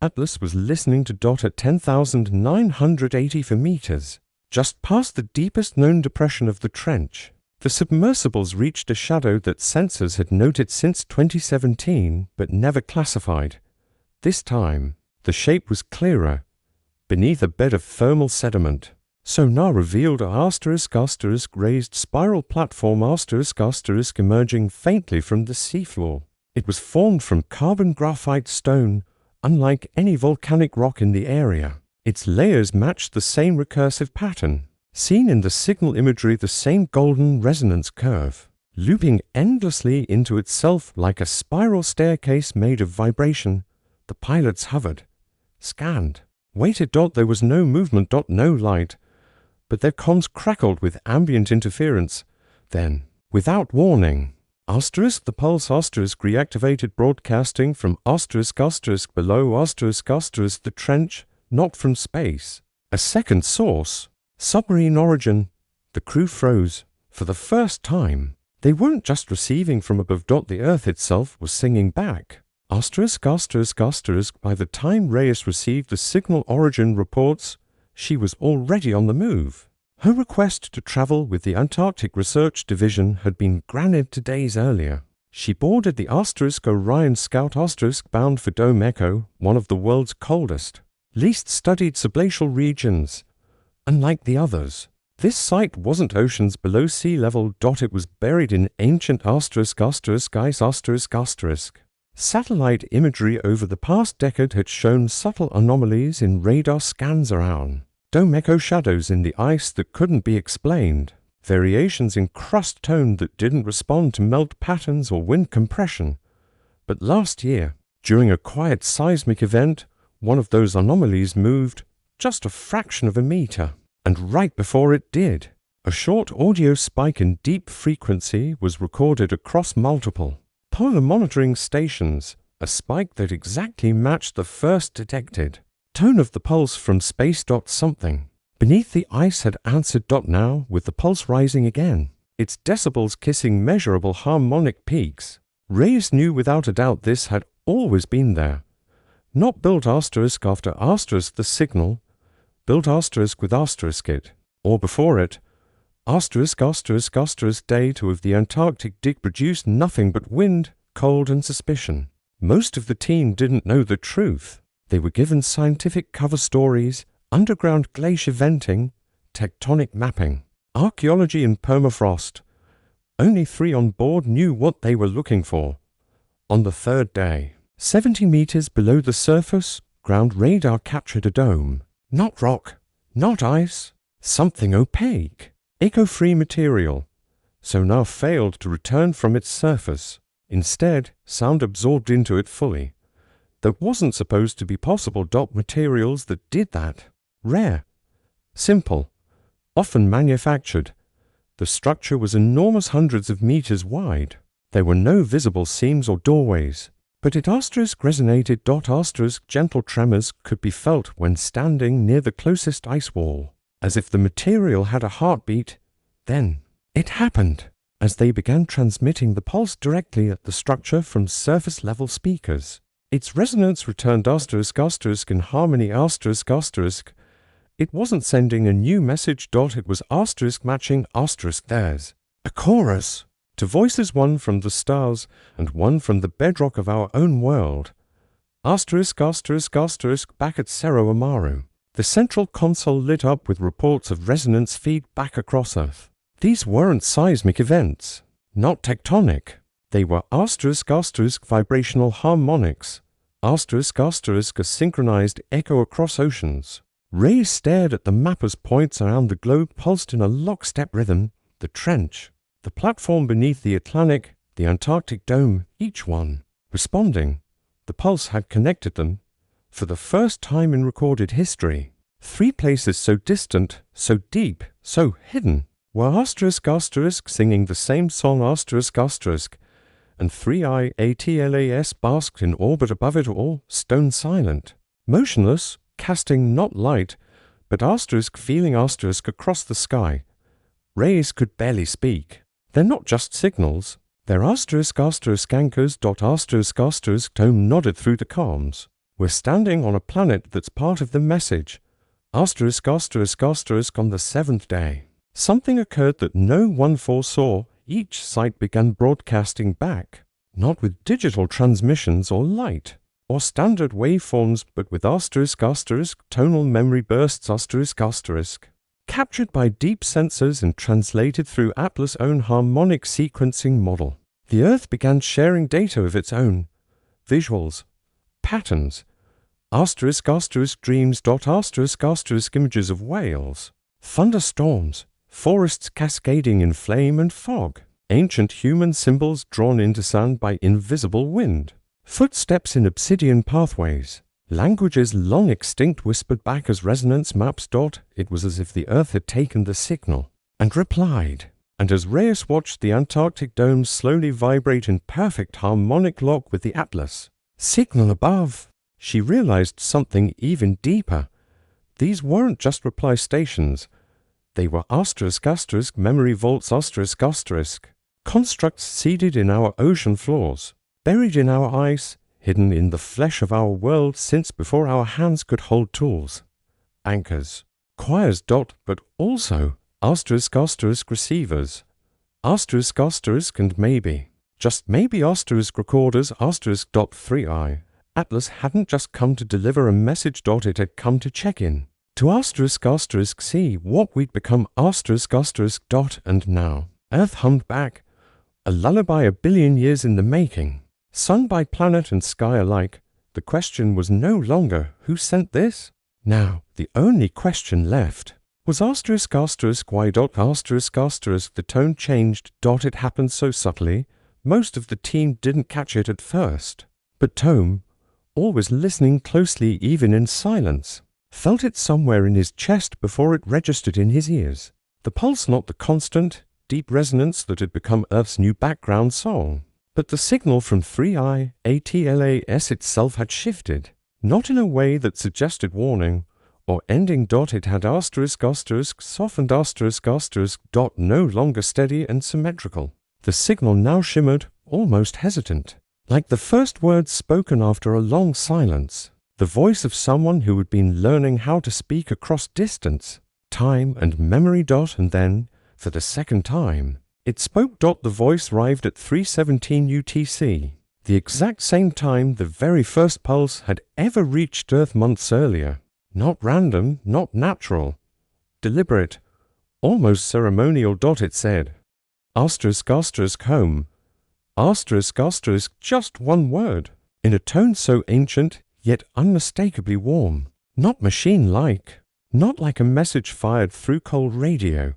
Atlas was listening to at 10,984 meters, just past the deepest known depression of the trench. The submersibles reached a shadow that sensors had noted since 2017 but never classified. This time, the shape was clearer, beneath a bed of thermal sediment. Sonar revealed a *** raised spiral platform ** emerging faintly from the seafloor. It was formed from carbon graphite stone, unlike any volcanic rock in the area. Its layers matched the same recursive pattern. Seen in the signal imagery, the same golden resonance curve, looping endlessly into itself like a spiral staircase made of vibration. The pilots hovered, scanned, waited. There was no movement. No light, but their comms crackled with ambient interference. Then, without warning, the pulse * reactivated broadcasting from ** below ** the trench, not from space. A second source. Submarine origin. The crew froze. For the first time, they weren't just receiving from above. The Earth itself was singing back. ****. By the time Reyes received the signal origin reports, she was already on the move. Her request to travel with the Antarctic Research Division had been granted days earlier. She boarded the Orion Scout bound for Dome Echo, one of the world's coldest, least studied sublatial regions. Unlike the others, this site wasn't oceans below sea level. It was buried in ancient ice. Satellite imagery over the past decade had shown subtle anomalies in radar scans around. Dome echo shadows in the ice that couldn't be explained. Variations in crust tone that didn't respond to melt patterns or wind compression. But last year, during a quiet seismic event, one of those anomalies moved just a fraction of a meter. And right before it did, a short audio spike in deep frequency was recorded across multiple polar monitoring stations, a spike that exactly matched the first detected tone of the pulse from space. Something beneath the ice had answered. Now, with the pulse rising again, its decibels kissing measurable harmonic peaks, Reyes knew without a doubt this had always been there. Not built * after * the signal, built * with * it, or before it, **** day 2 of the Antarctic dig produced nothing but wind, cold, and suspicion. Most of the team didn't know the truth. They were given scientific cover stories, underground glacier venting, tectonic mapping, archaeology, and permafrost. Only 3 on board knew what they were looking for. On the third day, 70 meters below the surface, ground radar captured a dome. Not rock, not ice, something opaque, echo-free material. Sonar failed to return from its surface. Instead, sound absorbed into it fully. That wasn't supposed to be possible. Materials that did that. Rare, simple, often manufactured. The structure was enormous, hundreds of meters wide. There were no visible seams or doorways, but it * resonated. Gentle tremors could be felt when standing near the closest ice wall, as if the material had a heartbeat. Then it happened, as they began transmitting the pulse directly at the structure from surface-level speakers. Its resonance returned * in harmony *. It wasn't sending a new message. It was * matching * theirs. A chorus, to voices, one from the stars and one from the bedrock of our own world. * back at Cerro Amaro. The central console lit up with reports of resonance feed back across Earth. These weren't seismic events, not tectonic. They were ** vibrational harmonics, ** a synchronized echo across oceans. Ray stared at the map as points around the globe pulsed in a lockstep rhythm. The trench, the platform beneath the Atlantic, the Antarctic dome, each one responding. The pulse had connected them. For the first time in recorded history, 3 places so distant, so deep, so hidden, were ** singing the same song **, and 3i ATLAS basked in orbit above it all, stone silent, motionless, casting not light, but * feeling * across the sky. Rays could barely speak. They're not just signals. They're ** anchors. Tome nodded through the calms. We're standing on a planet that's part of the message. ** on the 7th day. Something occurred that no one foresaw. Each site began broadcasting back, not with digital transmissions or light, or standard waveforms, but with **, tonal memory bursts **, captured by deep sensors and translated through Atlas' own harmonic sequencing model. The Earth began sharing data of its own, visuals, patterns, dreams images of whales, thunderstorms, forests cascading in flame and fog, ancient human symbols drawn into sound by invisible wind, footsteps in obsidian pathways, languages long extinct whispered back as resonance maps. It was as if the Earth had taken the signal and replied. And as Reyes watched the Antarctic dome slowly vibrate in perfect harmonic lock with the Atlas signal above, she realized something even deeper. These weren't just reply stations. They were ** memory vaults ** constructs seeded in our ocean floors, buried in our ice, hidden in the flesh of our world since before our hands could hold tools. Anchors, choirs. But also ** receivers, ** and maybe, just maybe * recorders *. 3i. Atlas hadn't just come to deliver a message. It had come to check in, to ** see what we'd become *. And now Earth hummed back, a lullaby a billion years in the making, sung by planet and sky alike. The question was no longer who sent this. Now the only question left was ** why ? The tone changed. It happened so subtly, most of the team didn't catch it at first. But Tome, always listening closely even in silence, felt it somewhere in his chest before it registered in his ears. The pulse, not the constant, deep resonance that had become Earth's new background song, but the signal from 3i ATLAS itself had shifted, not in a way that suggested warning or ending. It had ** softened *. No longer steady and symmetrical. The signal now shimmered, almost hesitant, like the first words spoken after a long silence, the voice of someone who had been learning how to speak across distance, time, and memory. And then, for the second time, it spoke. The voice arrived at 3:17 UTC, the exact same time the very first pulse had ever reached Earth months earlier. Not random, not natural, deliberate, almost ceremonial. It said, ** home, **, just one word, in a tone so ancient, yet unmistakably warm, not machine-like, not like a message fired through cold radio,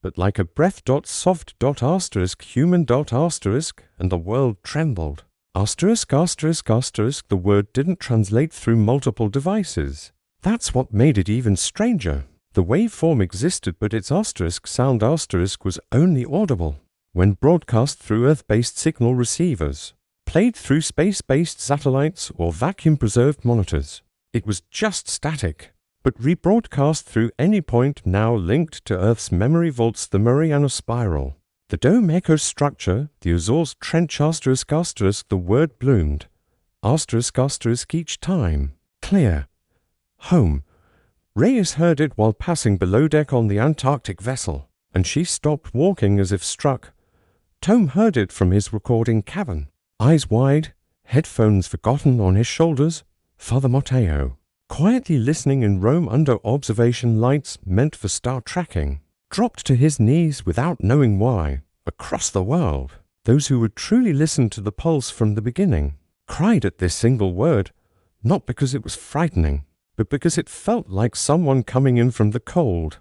but like a breath. Soft. Human. *, and the world trembled. **, the word didn't translate through multiple devices. That's what made it even stranger. The waveform existed, but its sound was only audible when broadcast through Earth-based signal receivers, played through space-based satellites or vacuum-preserved monitors. It was just static, but rebroadcast through any point now linked to Earth's memory vaults. The Mariana Spiral, the dome echo structure, the Azores Trench. The word bloomed, each time, clear. Home. Reyes heard it while passing below deck on the Antarctic vessel, and she stopped walking as if struck. Tome heard it from his recording cabin. Eyes wide, headphones forgotten on his shoulders, Father Mateo. quietly listening in Rome under observation lights meant for star tracking, dropped to his knees without knowing why, across the world. Those who would truly listen to the pulse from the beginning cried at this single word, not because it was frightening, but because it felt like someone coming in from the cold.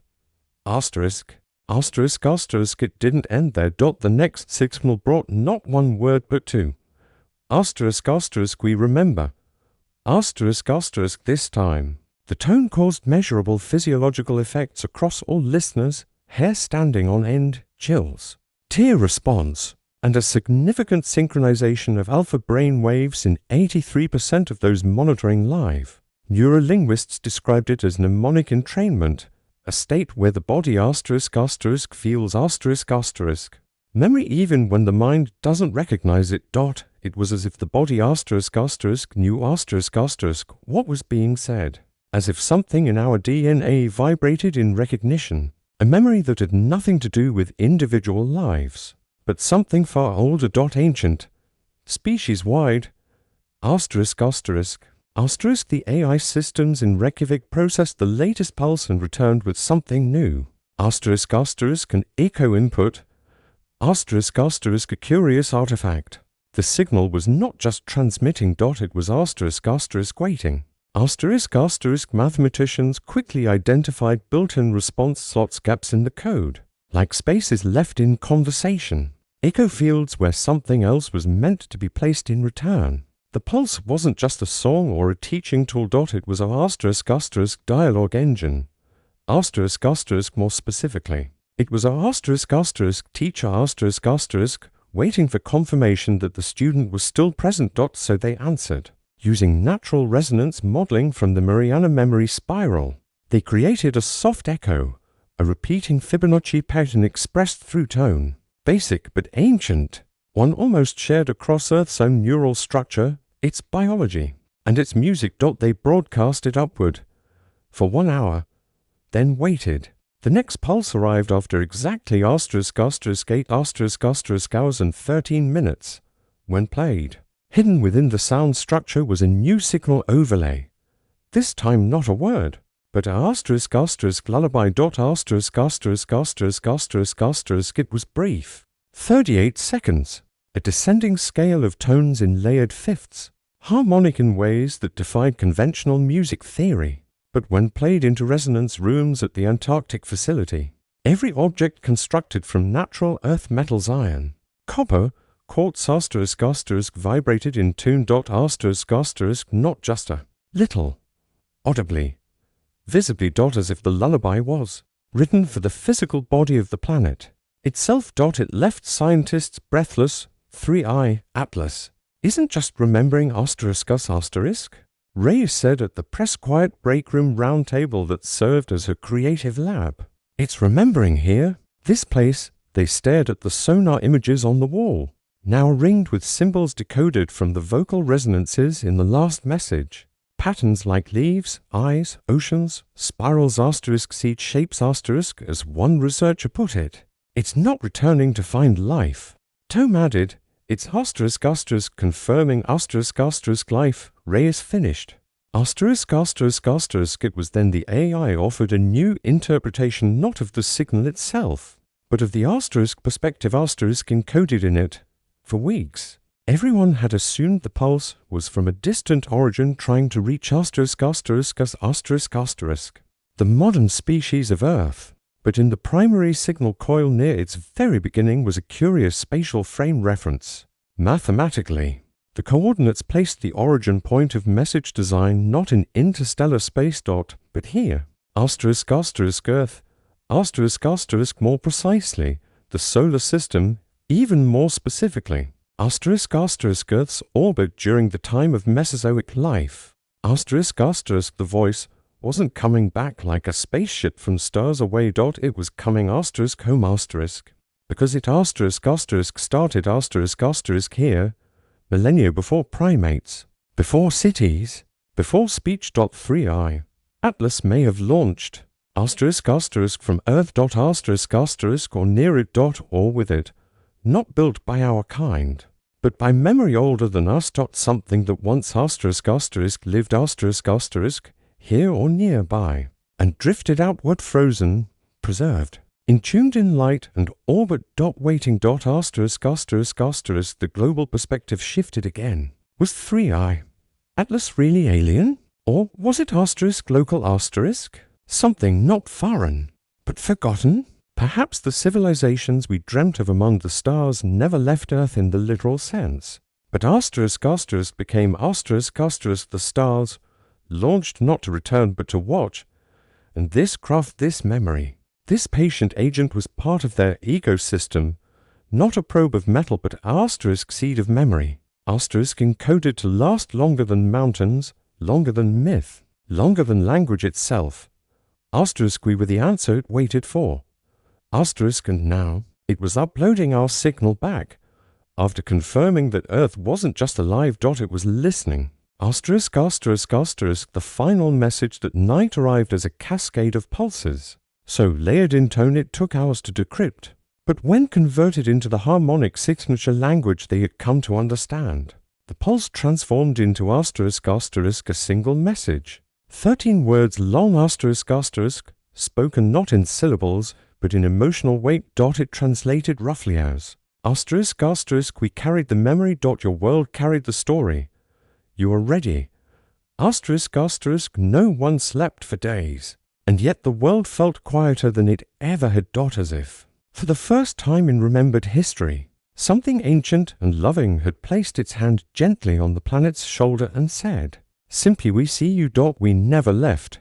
Asterisk, asterisk, asterisk, it didn't end there. The next signal brought not one word but two. Asterisk, asterisk, we remember. Asterisk, asterisk, this time. The tone caused measurable physiological effects across all listeners, hair standing on end, chills, tear response, and a significant synchronization of alpha brain waves in 83% of those monitoring live. Neurolinguists described it as mnemonic entrainment, a state where the body asterisk asterisk feels asterisk asterisk memory even when the mind doesn't recognize it. It was as if the body asterisk asterisk knew asterisk asterisk what was being said, as if something in our DNA vibrated in recognition, a memory that had nothing to do with individual lives, but something far older. Ancient, species-wide. Asterisk asterisk. Asterisk, the AI systems in Reykjavik processed the latest pulse and returned with something new. Asterisk asterisk, an echo input. Asterisk asterisk, a curious artifact. The signal was not just transmitting. It was asterisk asterisk waiting. Asterisk asterisk, mathematicians quickly identified built-in response slots, gaps in the code, like spaces left in conversation, echo fields where something else was meant to be placed in return. The pulse wasn't just a song or a teaching tool. It was a asterisk asterisk dialogue engine. Asterisk asterisk, more specifically, it was a asterisk asterisk teacher asterisk asterisk waiting for confirmation that the student was still present. So they answered. Using natural resonance modeling from the Mariana memory spiral, they created a soft echo, a repeating Fibonacci pattern expressed through tone. Basic but ancient, one almost shared across Earth's own neural structure, its biology, and its music. They broadcast it upward for 1 hour, then waited. The next pulse arrived after exactly asterisk asterisk 8 asterisk asterisk hours and 13 minutes. When played, hidden within the sound structure was a new signal overlay. This time not a word, but a asterisk asterisk lullaby. Asterisk asterisk asterisk asterisk asterisk. It was brief, 38 seconds, a descending scale of tones in layered fifths, harmonic in ways that defied conventional music theory. But when played into resonance rooms at the Antarctic facility, every object constructed from natural earth metals, iron, copper, quartz asterisk asterisk vibrated in tune. Asterisk asterisk, not just a little, audibly, visibly. As if the lullaby was written for the physical body of the planet itself. It left scientists breathless. 3i Atlas isn't just remembering asterisk asterisk. Ray said at the press quiet breakroom roundtable that served as her creative lab. It's remembering here, this place. They stared at the sonar images on the wall, now ringed with symbols decoded from the vocal resonances in the last message. Patterns like leaves, eyes, oceans, spirals asterisk seed shapes asterisk, as one researcher put it. It's not returning to find life. Tom added, it's asterisk asterisk confirming asterisk asterisk life. Ray is finished. Asterisk asterisk asterisk. It was then the AI offered a new interpretation not of the signal itself, but of the asterisk perspective asterisk encoded in it. For weeks, everyone had assumed the pulse was from a distant origin trying to reach asterisk asterisk as asterisk asterisk, the modern species of Earth. But in the primary signal coil near its very beginning was a curious spatial frame reference. Mathematically, the coordinates placed the origin point of message design not in interstellar space. But here, asterisk asterisk Earth, asterisk asterisk more precisely, the solar system, even more specifically, asterisk asterisk Earth's orbit during the time of Mesozoic life. Asterisk asterisk, the voice wasn't coming back like a spaceship from stars away. It was coming asterisk home asterisk, because it asterisk asterisk started asterisk asterisk here, millennia before primates, before cities, before speech. 3i Atlas may have launched asterisk asterisk from Earth. Asterisk asterisk or near it. Or with it, not built by our kind, but by memory older than us. Something that once asterisk asterisk lived asterisk asterisk here or nearby, and drifted outward frozen, preserved. Entuned in light and orbit waiting asterisk asterisk asterisk, the global perspective shifted again. Was 3i Atlas really alien? Or was it asterisk local asterisk? Something not foreign, but forgotten? Perhaps the civilizations we dreamt of among the stars never left Earth in the literal sense. But asterisk asterisk became asterisk asterisk the stars, launched not to return but to watch, and this craft, this memory. This patient agent was part of their ecosystem, not a probe of metal but asterisk seed of memory, asterisk encoded to last longer than mountains, longer than myth, longer than language itself. Asterisk we were the answer it waited for. Asterisk and now it was uploading our signal back. After confirming that Earth wasn't just alive, it was listening. Asterisk asterisk asterisk the final message that night arrived as a cascade of pulses. So layered in tone it took hours to decrypt. But when converted into the harmonic signature language they had come to understand, the pulse transformed into asterisk asterisk a single message. 13 words long asterisk asterisk, spoken not in syllables, but in emotional weight. It translated roughly as asterisk asterisk we carried the memory. Your world carried the story. You are ready. Asterisk asterisk no one slept for days. And yet the world felt quieter than it ever had. As if, for the first time in remembered history, something ancient and loving had placed its hand gently on the planet's shoulder and said, simply, we see you. We never left.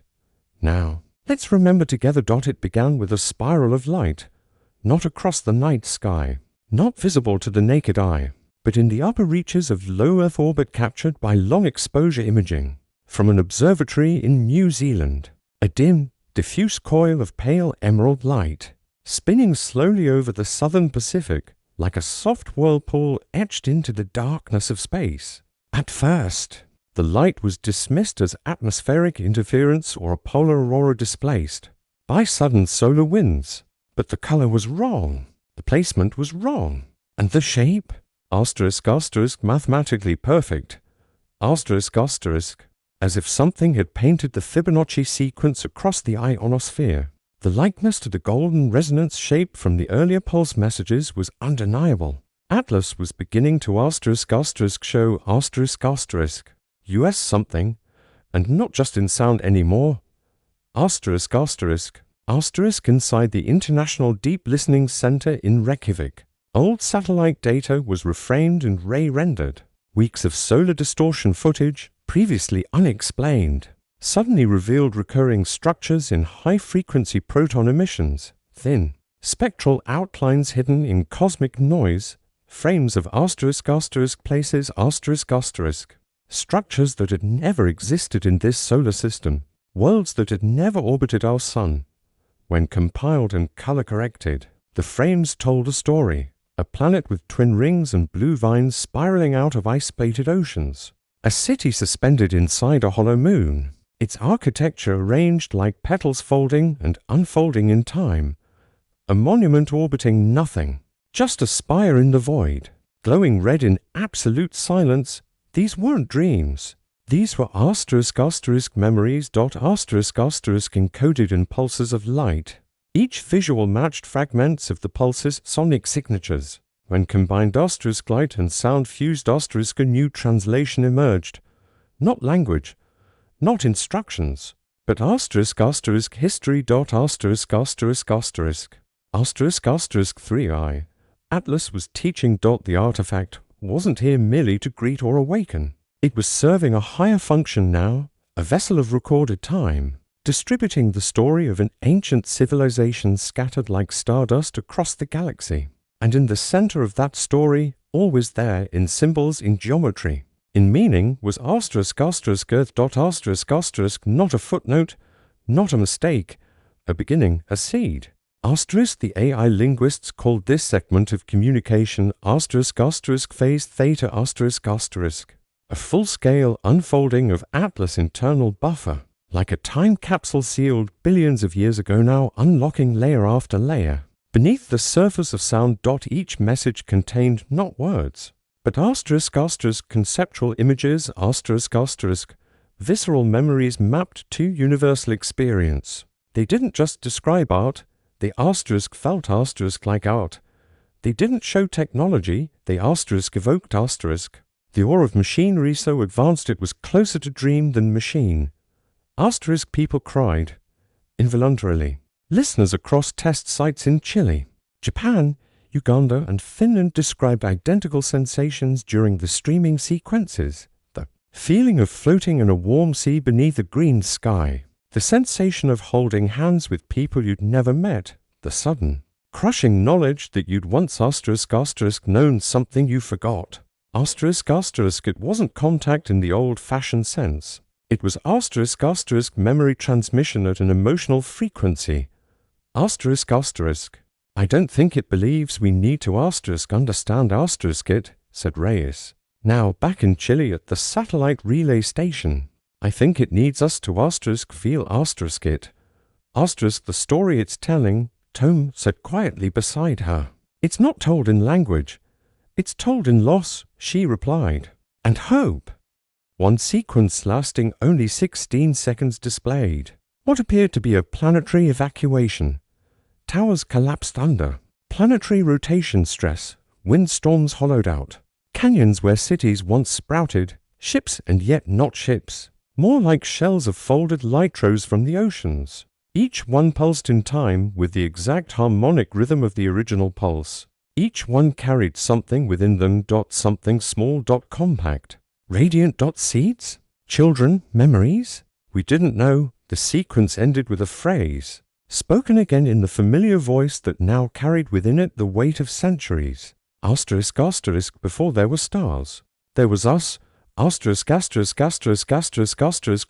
Now, let's remember together. It began with a spiral of light, not across the night sky, not visible to the naked eye, but in the upper reaches of low Earth orbit captured by long exposure imaging from an observatory in New Zealand. A dim, diffuse coil of pale emerald light, spinning slowly over the southern Pacific like a soft whirlpool etched into the darkness of space. At first, the light was dismissed as atmospheric interference or a polar aurora displaced by sudden solar winds. But the color was wrong, the placement was wrong, and the shape? Asterisk asterisk mathematically perfect. Asterisk asterisk as if something had painted the Fibonacci sequence across the ionosphere. The likeness to the golden resonance shape from the earlier pulse messages was undeniable. Atlas was beginning to asterisk asterisk show asterisk asterisk US something, and not just in sound anymore. Asterisk asterisk asterisk inside the International Deep Listening Center in Reykjavik. Old satellite data was reframed and ray-rendered. Weeks of solar distortion footage, previously unexplained, suddenly revealed recurring structures in high-frequency proton emissions, thin, spectral outlines hidden in cosmic noise, frames of asterisk asterisk places asterisk asterisk, structures that had never existed in this solar system, worlds that had never orbited our sun. When compiled and color-corrected, the frames told a story. A planet with twin rings and blue vines spiraling out of ice-plated oceans. A city suspended inside a hollow moon, its architecture arranged like petals folding and unfolding in time. A monument orbiting nothing, just a spire in the void, glowing red in absolute silence. These weren't dreams. These were asterisk asterisk memories. Asterisk asterisk encoded in pulses of light. Each visual matched fragments of the pulse's sonic signatures. When combined asterisk light and sound fused asterisk, a new translation emerged. Not language, not instructions, but asterisk asterisk history. Asterisk asterisk asterisk asterisk asterisk 3i. Atlas was teaching. The artifact wasn't here merely to greet or awaken. It was serving a higher function now, a vessel of recorded time, distributing the story of an ancient civilization scattered like stardust across the galaxy. And in the center of that story, always there in symbols, in geometry, in meaning, was asterisk asterisk Earth. Asterisk asterisk not a footnote, not a mistake, a beginning, a seed. Asterisk the AI linguists called this segment of communication asterisk asterisk phase theta asterisk asterisk, a full-scale unfolding of Atlas' internal buffer, like a time capsule sealed billions of years ago, now unlocking layer after layer. Beneath the surface of sound. Each message contained not words, but asterisk asterisk conceptual images asterisk asterisk Visceral memories mapped to universal experience. They didn't just describe art, they felt like art. They didn't show technology, they evoked . The awe of machinery so advanced it was closer to dream than machine. People cried, involuntarily. Listeners across test sites in Chile, Japan, Uganda, and Finland described identical sensations during the streaming sequences. The feeling of floating in a warm sea beneath a green sky. The sensation of holding hands with people you'd never met. The sudden, crushing knowledge that you'd once known something you forgot. It wasn't contact in the old-fashioned sense. It was memory transmission at an emotional frequency. I don't think it believes we need to understand it, said Reyes. Now back in Chile at the satellite relay station. I think it needs us to feel it. The story it's telling, Tome said quietly beside her. It's not told in language. It's told in loss, she replied. And hope. One sequence lasting only 16 seconds displayed what appeared to be a planetary evacuation. Towers collapsed under. Planetary rotation stress. Windstorms hollowed out. Canyons where cities once sprouted. Ships and yet not ships. More like shells of folded litros from the oceans. Each one pulsed in time with the exact harmonic rhythm of the original pulse. Each one carried something within them. Something small. Compact. Radiant. Seeds? Children? Memories? We didn't know. The sequence ended with a phrase, spoken again in the familiar voice that now carried within it the weight of centuries. Before there were stars. There was us.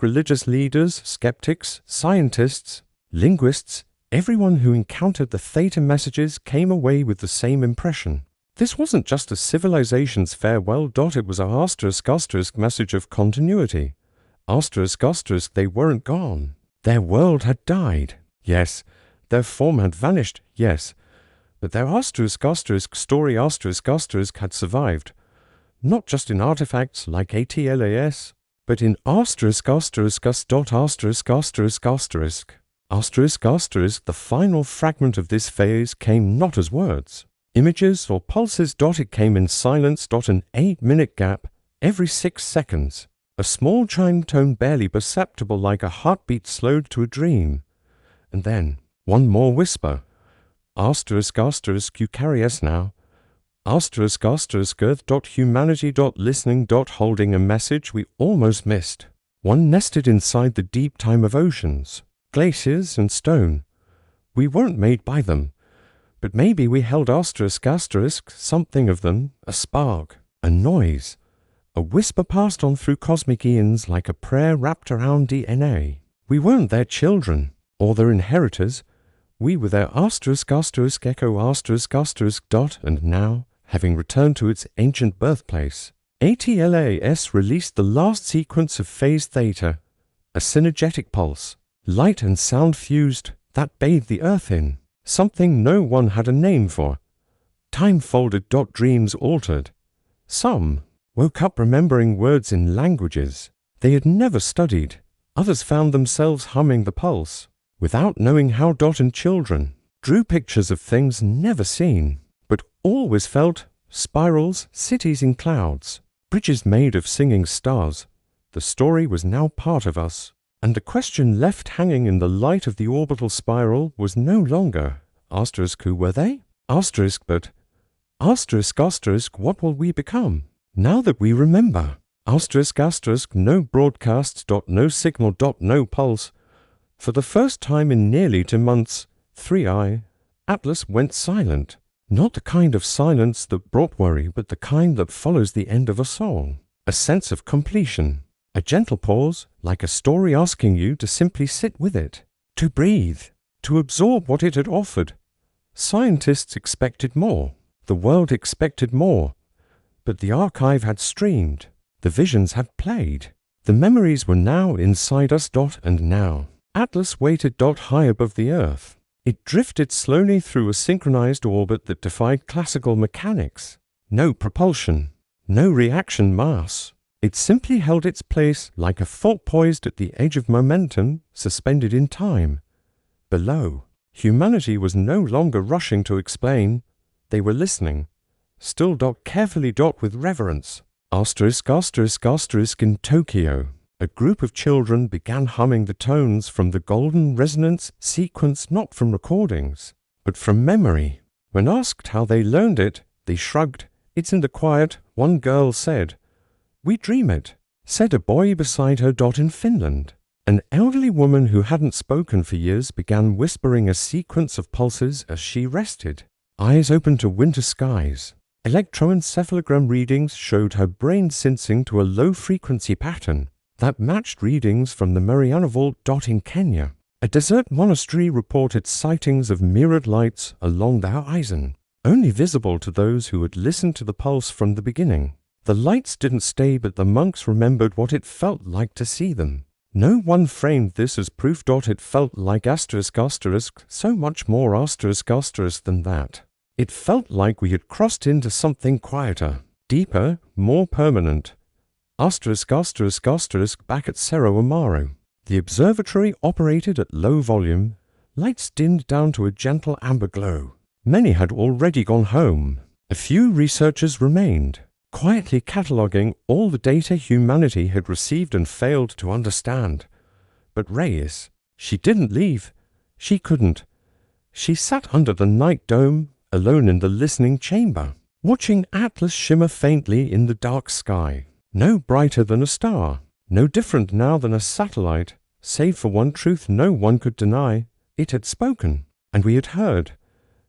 Religious leaders, skeptics, scientists, linguists. Everyone who encountered the theta messages came away with the same impression. This wasn't just a civilization's farewell. It was a message of continuity. They weren't gone. Their world had died. Yes. Their form had vanished. Yes. But their story had survived. Not just in artifacts like ATLAS, but in the final fragment of this phase came not as words, images, or pulses. It came in silence. An 8-minute gap every 6 seconds. A small chime tone barely perceptible like a heartbeat slowed to a dream. And then, one more whisper. You carry us now. Humanity. Listening. Holding a message we almost missed. One nested inside the deep time of oceans, glaciers and stone. We weren't made by them, but maybe we held something of them, a spark, a noise. A whisper passed on through cosmic eons like a prayer wrapped around DNA. We weren't their children, or their inheritors. We were their echo. And now, having returned to its ancient birthplace, ATLAS released the last sequence of phase theta, a synergetic pulse, light and sound fused, that bathed the earth in something no one had a name for. Time folded. Dreams altered. Some woke up remembering words in languages they had never studied. Others found themselves humming the pulse without knowing how. And children drew pictures of things never seen, but always felt. Spirals, cities in clouds, bridges made of singing stars. The story was now part of us, and the question left hanging in the light of the orbital spiral was no longer, who were they? But, what will we become? Now that we remember. No broadcasts. No signal. No pulse. For the first time in nearly 2 months, 3i, Atlas went silent. Not the kind of silence that brought worry, but the kind that follows the end of a song. A sense of completion. A gentle pause, like a story asking you to simply sit with it. To breathe. To absorb what it had offered. Scientists expected more. The world expected more. But the archive had streamed. The visions had played. The memories were now inside us. And now, Atlas waited. High above the Earth. It drifted slowly through a synchronized orbit that defied classical mechanics. No propulsion. No reaction mass. It simply held its place like a thought poised at the edge of momentum, suspended in time. Below, humanity was no longer rushing to explain. They were listening. Still carefully with reverence. Asterisk, asterisk, asterisk in Tokyo. A group of children began humming the tones from the golden resonance sequence, not from recordings, but from memory. When asked how they learned it, they shrugged. It's in the quiet, one girl said. We dream it, said a boy beside her. In Finland. An elderly woman who hadn't spoken for years began whispering a sequence of pulses as she rested, eyes open to winter skies. Electroencephalogram readings showed her brain sensing to a low-frequency pattern that matched readings from the Mariana Vault. In Kenya, a desert monastery reported sightings of mirrored lights along the horizon, only visible to those who had listened to the pulse from the beginning. The lights didn't stay, but the monks remembered what it felt like to see them. No one framed this as proof. It felt like asterisk, asterisk, so much more asterisk, asterisk than that. It felt like we had crossed into something quieter, deeper, more permanent. Asterisk, asterisk, asterisk back at Cerro Amaro. The observatory operated at low volume, lights dimmed down to a gentle amber glow. Many had already gone home. A few researchers remained, quietly cataloguing all the data humanity had received and failed to understand. But Reyes, she didn't leave. She couldn't. She sat under the night dome, alone in the listening chamber, watching Atlas shimmer faintly in the dark sky. No brighter than a star, no different now than a satellite, save for one truth no one could deny. It had spoken, and we had heard.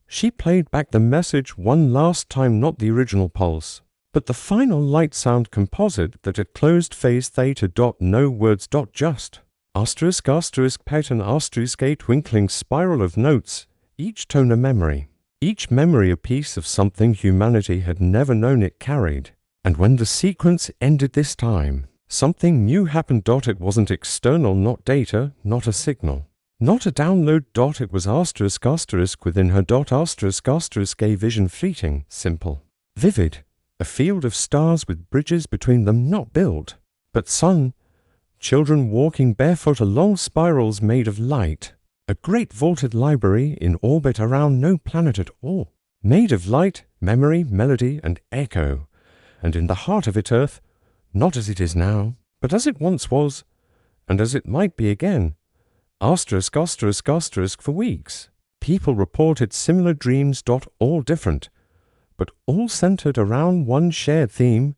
She played back the message one last time, not the original pulse, but the final light sound composite that had closed phase theta. No words. Just asterisk, asterisk, pattern, asterisk, a twinkling spiral of notes, each tone a memory. Each memory a piece of something humanity had never known it carried. And when the sequence ended this time, something new happened. It wasn't external, not data, not a signal, not a download. It was asterisk, asterisk within her. Asterisk, asterisk, a vision fleeting, simple, vivid, a field of stars with bridges between them not built, but sun, children walking barefoot along spirals made of light. A great vaulted library in orbit around no planet at all, made of light, memory, melody, and echo, and in the heart of it Earth, not as it is now, but as it once was, and as it might be again. Asterisk, asterisk, asterisk for weeks. People reported similar dreams. All different, but all centered around one shared theme,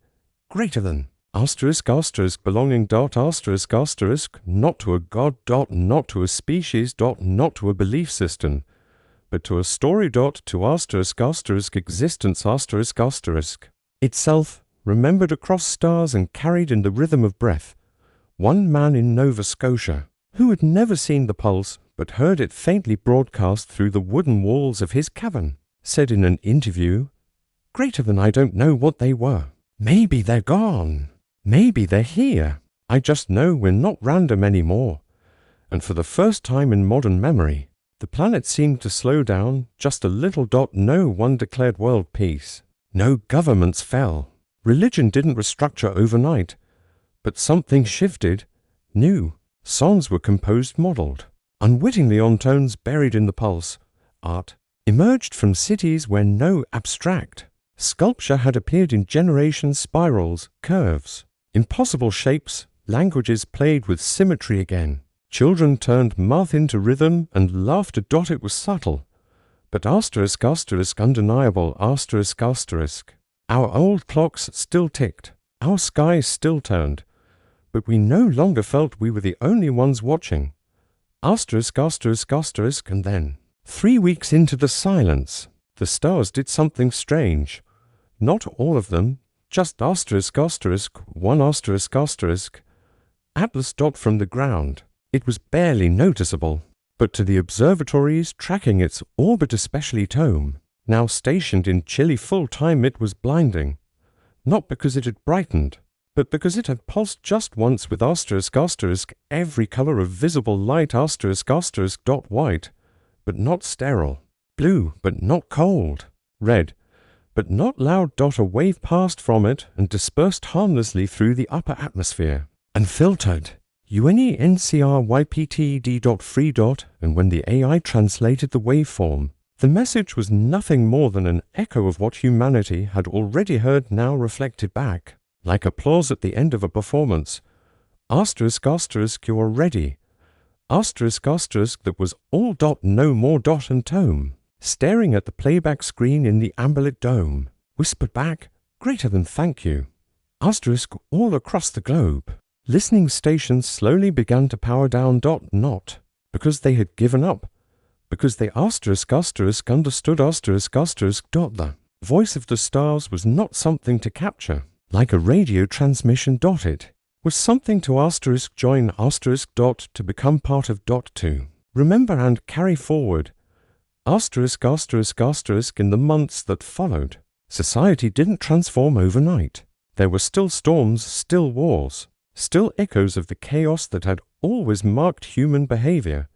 greater than. Asterisk, asterisk, belonging. Asterisk, asterisk, not to a god. Not to a species. Not to a belief system, but to a story. To asterisk, asterisk, existence. Asterisk, asterisk, itself, remembered across stars and carried in the rhythm of breath. One man in Nova Scotia, who had never seen the pulse but heard it faintly broadcast through the wooden walls of his cavern, said in an interview, "Greater than I don't know what they were. Maybe they're gone. Maybe they're here. I just know we're not random anymore." And for the first time in modern memory, the planet seemed to slow down just a little. No one declared world peace. No governments fell. Religion didn't restructure overnight. But something shifted, new. Songs were composed, modeled, unwittingly on tones buried in the pulse. Art emerged from cities where no abstract sculpture had appeared in generations. Spirals, curves, impossible shapes. Languages played with symmetry again. Children turned math into rhythm and laughter. It was subtle, but asterisk, asterisk, undeniable. Asterisk, asterisk. Our old clocks still ticked. Our skies still turned. But we no longer felt we were the only ones watching. Asterisk, asterisk, asterisk, and then, 3 weeks into the silence, the stars did something strange. Not all of them, just asterisk, asterisk, one asterisk, asterisk. Atlas. From the ground, it was barely noticeable, but to the observatories tracking its orbit, especially Tome, now stationed in Chile full time, it was blinding. Not because it had brightened, but because it had pulsed just once with asterisk, asterisk, every color of visible light. Asterisk, asterisk, white, but not sterile. Blue, but not cold. Red, but not loud. A wave passed from it and dispersed harmlessly through the upper atmosphere. Unfiltered. UNENCRYPTED.free. And when the AI translated the waveform, the message was nothing more than an echo of what humanity had already heard, now reflected back, like applause at the end of a performance. Asterisk, asterisk, you are ready. Asterisk, asterisk, that was all. No more. And tome, staring at the playback screen in the amberlit dome, whispered back, greater than thank you. Asterisk, all across the globe. Listening stations slowly began to power down. Not because they had given up, because they asterisk, asterisk, understood. Asterisk, asterisk, the voice of the stars was not something to capture, like a radio transmission. It was something to asterisk join. Asterisk, to become part of. To remember and carry forward. Asterisk, asterisk, asterisk. In the months that followed, society didn't transform overnight. There were still storms, still wars, still echoes of the chaos that had always marked human behavior.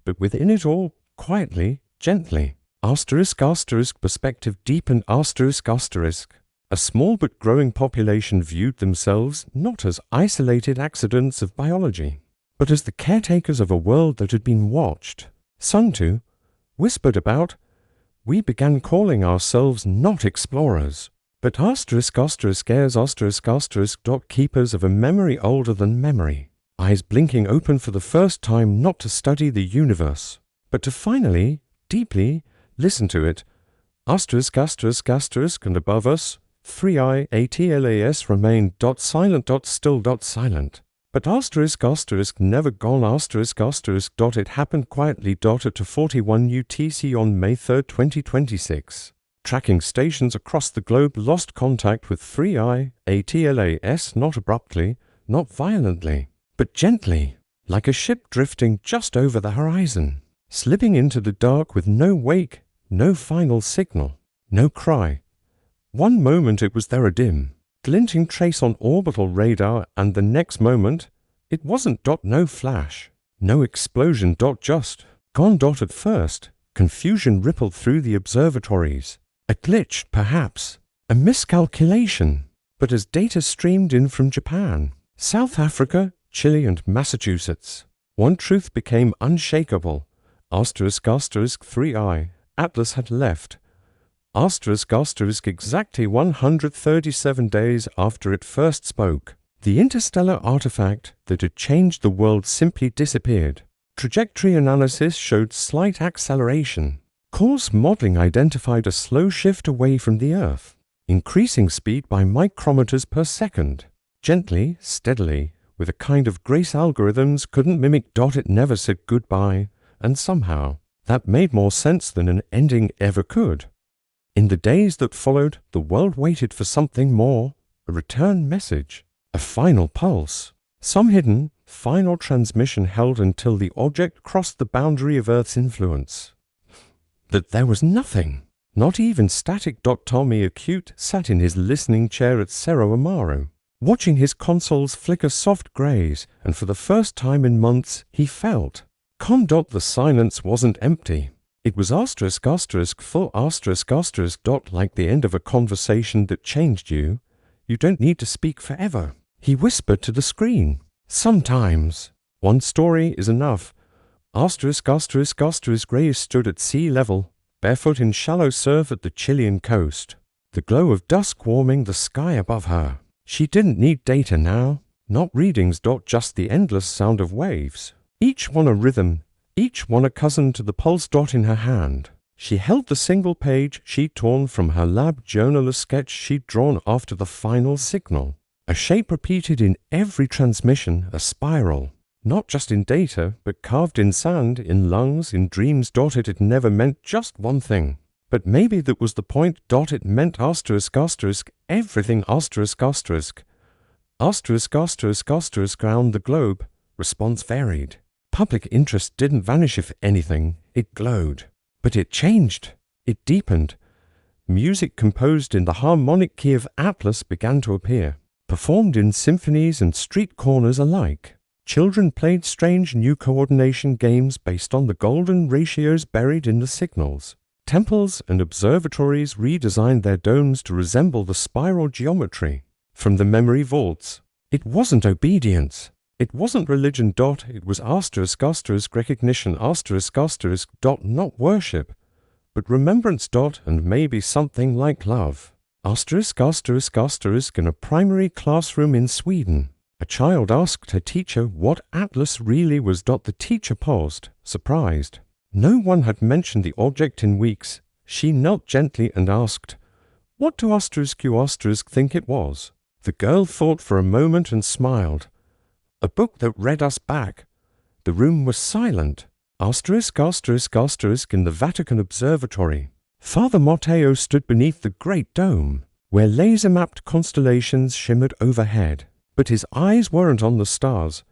But within it all, quietly, gently, asterisk, asterisk, perspective deepened. Asterisk, asterisk. A small but growing population viewed themselves not as isolated accidents of biology, but as the caretakers of a world that had been watched, sung to, whispered about. We began calling ourselves not explorers, but asterisk, asterisk, heirs, asterisk, asterisk, keepers of a memory older than memory, eyes blinking open for the first time, not to study the universe, but to finally, deeply, listen to it. Asterisk, asterisk, asterisk, and above us, 3i atlas remained. Silent. Still. Silent. But asterisk, asterisk, never gone. Asterisk, asterisk, it happened quietly. At 2:41 UTC on May 3, 2026. Tracking stations across the globe lost contact with 3i atlas, not abruptly, not violently, but gently, like a ship drifting just over the horizon, slipping into the dark with no wake, no final signal, no cry. One moment it was there, a dim, glinting trace on orbital radar, and the next moment it wasn't. No flash, no explosion. Just gone. At first, confusion rippled through the observatories. A glitch, perhaps, a miscalculation. But as data streamed in from Japan, South Africa, Chile, and Massachusetts, one truth became unshakable. Asterisk, asterisk, 3i, Atlas had left. Asterisk, asterisk, exactly 137 days after it first spoke. The interstellar artifact that had changed the world simply disappeared. Trajectory analysis showed slight acceleration. Course modeling identified a slow shift away from the Earth, increasing speed by micrometers per second. Gently, steadily, with a kind of grace algorithms couldn't mimic. It never said goodbye, and somehow that made more sense than an ending ever could. In the days that followed, the world waited for something more, a return message, a final pulse, some hidden, final transmission held until the object crossed the boundary of Earth's influence. But there was nothing, not even static. Tommy Acute sat in his listening chair at Cerro Amaro, watching his consoles flicker soft grays, and for the first time in months he felt calm. The silence wasn't empty. It was asterisk, asterisk, full. Asterisk, asterisk, like the end of a conversation that changed you. You don't need to speak forever, he whispered to the screen. Sometimes one story is enough. Asterisk, asterisk, asterisk. Grace stood at sea level, barefoot in shallow surf at the Chilean coast, the glow of dusk warming the sky above her. She didn't need data now, not readings. Just the endless sound of waves, each one a rhythm, each one a cousin to the pulse. In her hand, she held the single page she'd torn from her lab journal, a sketch she'd drawn after the final signal, a shape repeated in every transmission, a spiral, not just in data, but carved in sand, in lungs, in dreams. It had never meant just one thing, but maybe that was the point. It meant asterisk, asterisk, everything. Asterisk, asterisk, asterisk, asterisk, asterisk. Around the globe, response varied. Public interest didn't vanish. If anything, it glowed. But it changed. It deepened. Music composed in the harmonic key of Atlas began to appear, performed in symphonies and street corners alike. Children played strange new coordination games based on the golden ratios buried in the signals. Temples and observatories redesigned their domes to resemble the spiral geometry from the memory vaults. It wasn't obedience. It wasn't religion. It was *** recognition ***, not worship, but remembrance. And maybe something like love. ***** In a primary classroom in Sweden, a child asked her teacher what Atlas really was. The teacher paused, surprised. No one had mentioned the object in weeks. She knelt gently and asked, "What do **** think it was?" The girl thought for a moment and smiled. "A book that read us back." The room was silent. ***** In the Vatican Observatory, Father Matteo stood beneath the great dome, where laser-mapped constellations shimmered overhead. But his eyes weren't on the stars.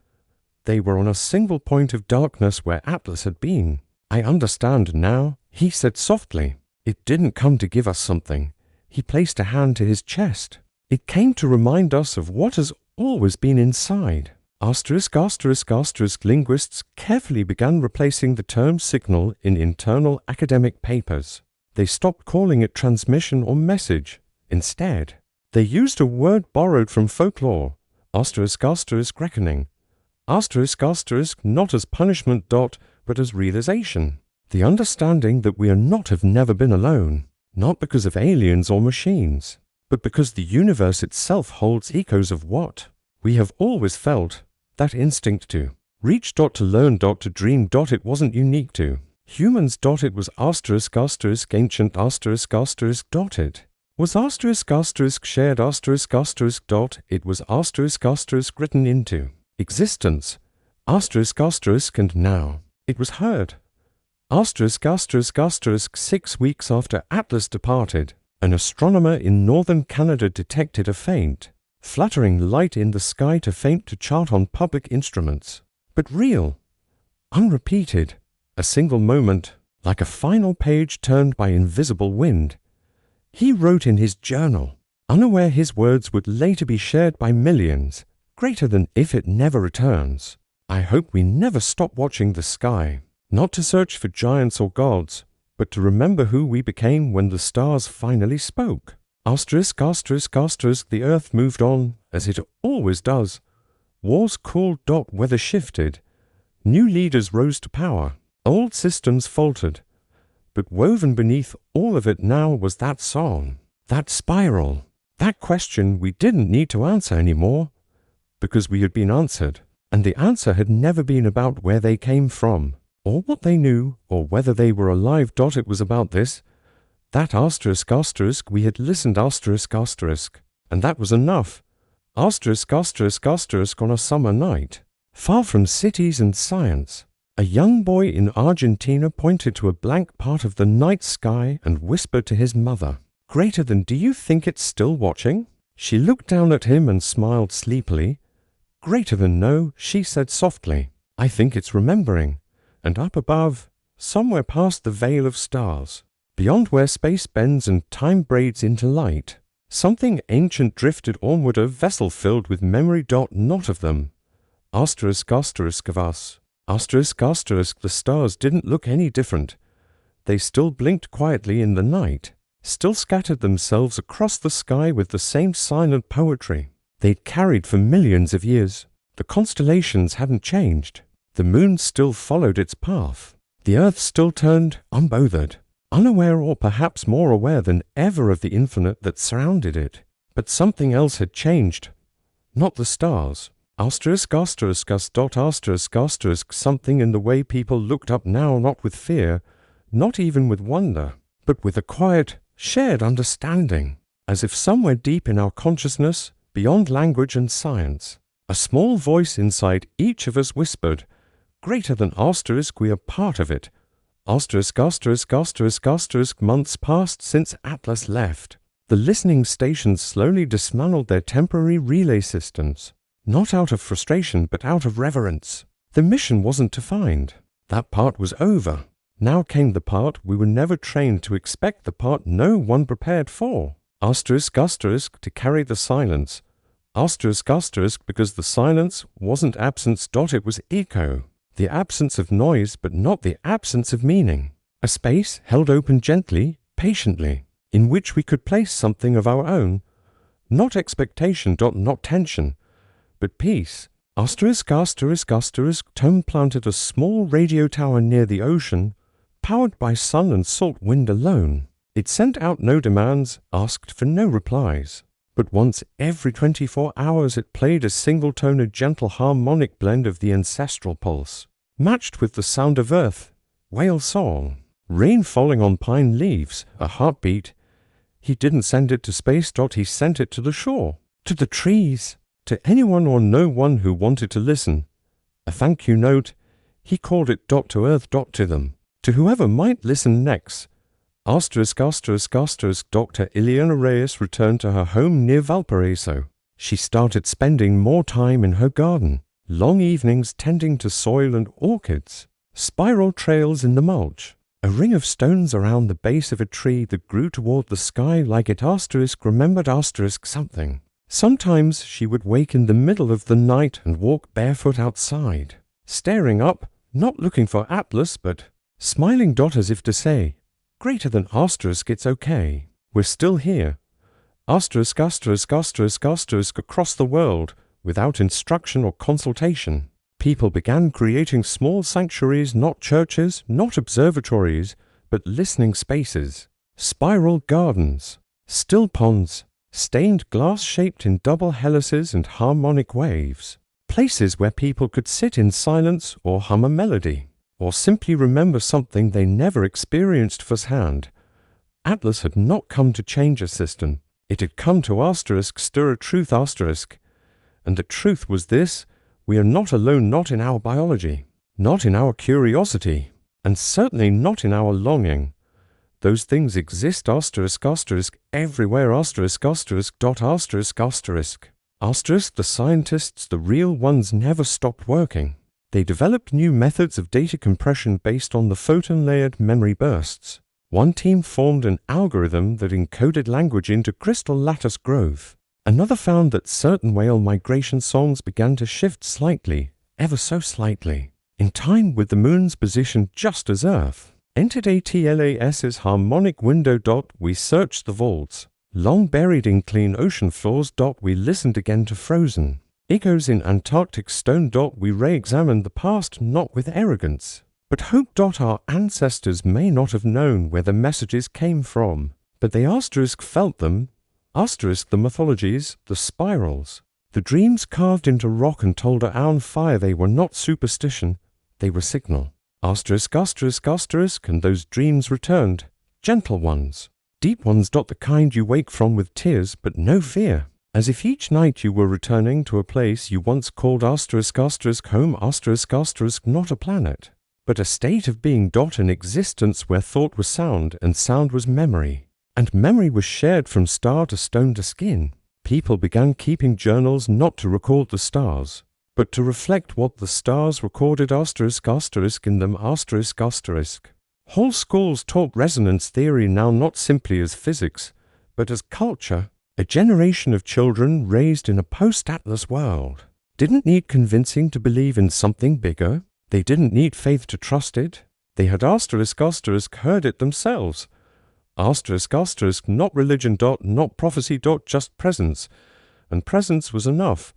They were on a single point of darkness where Atlas had been. "I understand now," he said softly. "It didn't come to give us something." He placed a hand to his chest. "It came to remind us of what has always been inside." ****. Linguists carefully began replacing the term signal in internal academic papers. They stopped calling it transmission or message. Instead, they used a word borrowed from folklore, reckoning, not as punishment. But as realization. The understanding that we are not have never been alone, not because of aliens or machines, but because the universe itself holds echoes of what we have always felt, that instinct to reach. To learn. To dream. It wasn't unique to humans. It was ancient. It was shared. It was written into existence. And now it was heard. 6 weeks after Atlas departed, an astronomer in northern Canada detected a faint, fluttering light in the sky, to chart on public instruments. But real, unrepeated, a single moment, like a final page turned by invisible wind. He wrote in his journal, unaware his words would later be shared by millions, greater than if it never returns. "I hope we never stop watching the sky, not to search for giants or gods, but to remember who we became when the stars finally spoke." The earth moved on, as it always does. Wars cooled. Weather shifted. New leaders rose to power. Old systems faltered. But woven beneath all of it now was that song, that spiral, that question we didn't need to answer anymore, because we had been answered. And the answer had never been about where they came from, or what they knew, or whether they were alive. It was about this, that we had listened and that was enough. On a summer night, far from cities and science, a young boy in Argentina pointed to a blank part of the night sky and whispered to his mother, "Greater than, do you think it's still watching?" She looked down at him and smiled sleepily. "Greater than, no," she said softly. "I think it's remembering." And up above, somewhere past the veil of stars, beyond where space bends and time braids into light, something ancient drifted onward, a vessel filled with memory. Not of them. Of us. The stars didn't look any different. They still blinked quietly in the night, still scattered themselves across the sky with the same silent poetry they'd carried for millions of years. The constellations hadn't changed. The moon still followed its path. The earth still turned unbothered, unaware, or perhaps more aware than ever of the infinite that surrounded it. But something else had changed. Not the stars. Something in the way people looked up now, not with fear, not even with wonder, but with a quiet, shared understanding, as if somewhere deep in our consciousness, beyond language and science, a small voice inside each of us whispered, "Greater than ***, we are part of it." Months passed since Atlas left. The listening stations slowly dismantled their temporary relay systems, not out of frustration but out of reverence. The mission wasn't to find. That part was over. Now came the part we were never trained to expect, the part no one prepared for. To carry the silence. Because the silence wasn't absence. It was echo. The absence of noise, but not the absence of meaning. A space held open gently, patiently, in which we could place something of our own, not expectation, not tension, but peace. Tom planted a small radio tower near the ocean, powered by sun and salt wind alone. It sent out no demands, asked for no replies. But once every 24 hours it played a single-toned gentle harmonic blend of the ancestral pulse, matched with the sound of earth, whale song, rain falling on pine leaves, a heartbeat. He didn't send it to space. He sent it to the shore, to the trees, to anyone or no one who wanted to listen. A thank you note. He called it to earth, to them, to whoever might listen next. Dr. Ileana Reyes returned to her home near Valparaiso. She started spending more time in her garden, long evenings tending to soil and orchids, spiral trails in the mulch, a ring of stones around the base of a tree that grew toward the sky like it remembered something. Sometimes she would wake in the middle of the night and walk barefoot outside, staring up, not looking for Atlas, but smiling as if to say, greater than it's okay. We're still here. Across the world, without instruction or consultation. People began creating small sanctuaries, not churches, not observatories, but listening spaces. Spiral gardens, still ponds, stained glass shaped in double helices and harmonic waves. Places where people could sit in silence or hum a melody, or simply remember something they never experienced firsthand. Atlas had not come to change a system. It had come to stir a truth. And the truth was this: we are not alone, not in our biology, not in our curiosity, and certainly not in our longing. Those things exist everywhere. The scientists, the real ones, never stopped working. They developed new methods of data compression based on the photon-layered memory bursts. One team formed an algorithm that encoded language into crystal lattice growth. Another found that certain whale migration songs began to shift slightly, ever so slightly, in time with the moon's position just as Earth. Entered ATLAS's harmonic window. We searched the vaults, long buried in clean ocean floors. We listened again to frozen echoes in Antarctic stone. We re-examined the past, not with arrogance, but hope. Our ancestors may not have known where the messages came from, but they felt them. The mythologies, the spirals, the dreams carved into rock and told our own fire. They were not superstition, they were signal. And those dreams returned, gentle ones, deep ones. The kind you wake from with tears but no fear, as if each night you were returning to a place you once called home. Not a planet, but a state of being. An existence where thought was sound and sound was memory, and memory was shared from star to stone to skin. People began keeping journals not to record the stars, but to reflect what the stars recorded. In them. Whole schools taught resonance theory now not simply as physics, but as culture. A generation of children raised in a post-Atlas world didn't need convincing to believe in something bigger. They didn't need faith to trust it. They had heard it themselves. Not religion. Not prophecy. Just presence. And presence was enough.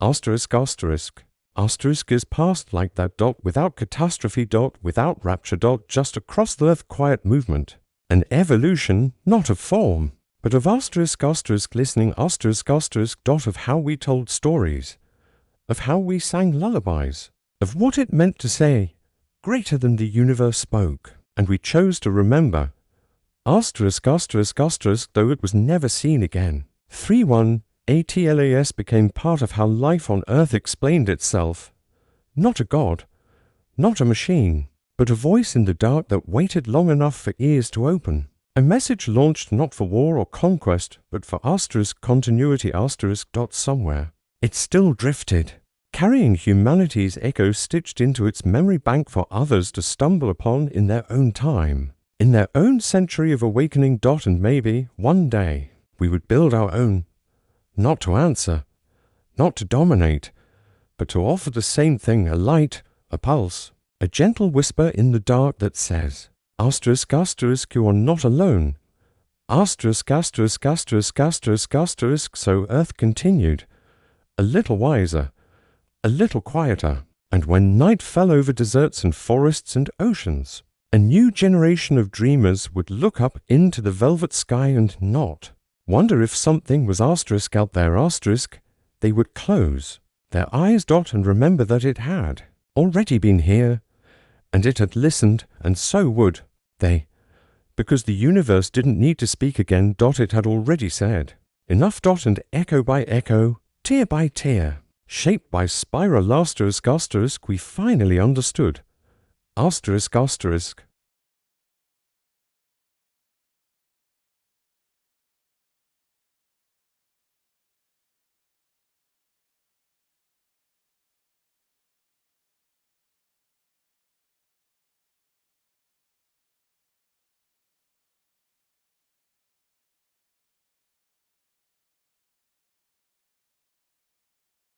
Is past like that. Without catastrophe. Without rapture. Just across the earth quiet movement. An evolution, not of form, but of listening. Of how we told stories, of how we sang lullabies, of what it meant to say, greater than the universe spoke, and we chose to remember. Though it was never seen again. 3-1, ATLAS became part of how life on Earth explained itself. Not a god, not a machine, but a voice in the dark that waited long enough for ears to open. A message launched not for war or conquest, but for continuity. Somewhere. It still drifted, carrying humanity's echo stitched into its memory bank for others to stumble upon in their own time, in their own century of awakening. And maybe, one day, we would build our own, not to answer, not to dominate, but to offer the same thing: a light, a pulse, a gentle whisper in the dark that says, Asterisk, asterisk, you are not alone. Asterisk, asterisk, asterisk, asterisk, asterisk, so Earth continued, a little wiser, a little quieter, and when night fell over deserts and forests and oceans, a new generation of dreamers would look up into the velvet sky and not wonder if something was asterisk out there asterisk. They would close their eyes and remember that it had already been here, and it had listened, and so would they, because the universe didn't need to speak again. It had already said enough. And echo by echo, tear by tear, shaped by spiral asterisk, asterisk, we finally understood. Asterisk, asterisk,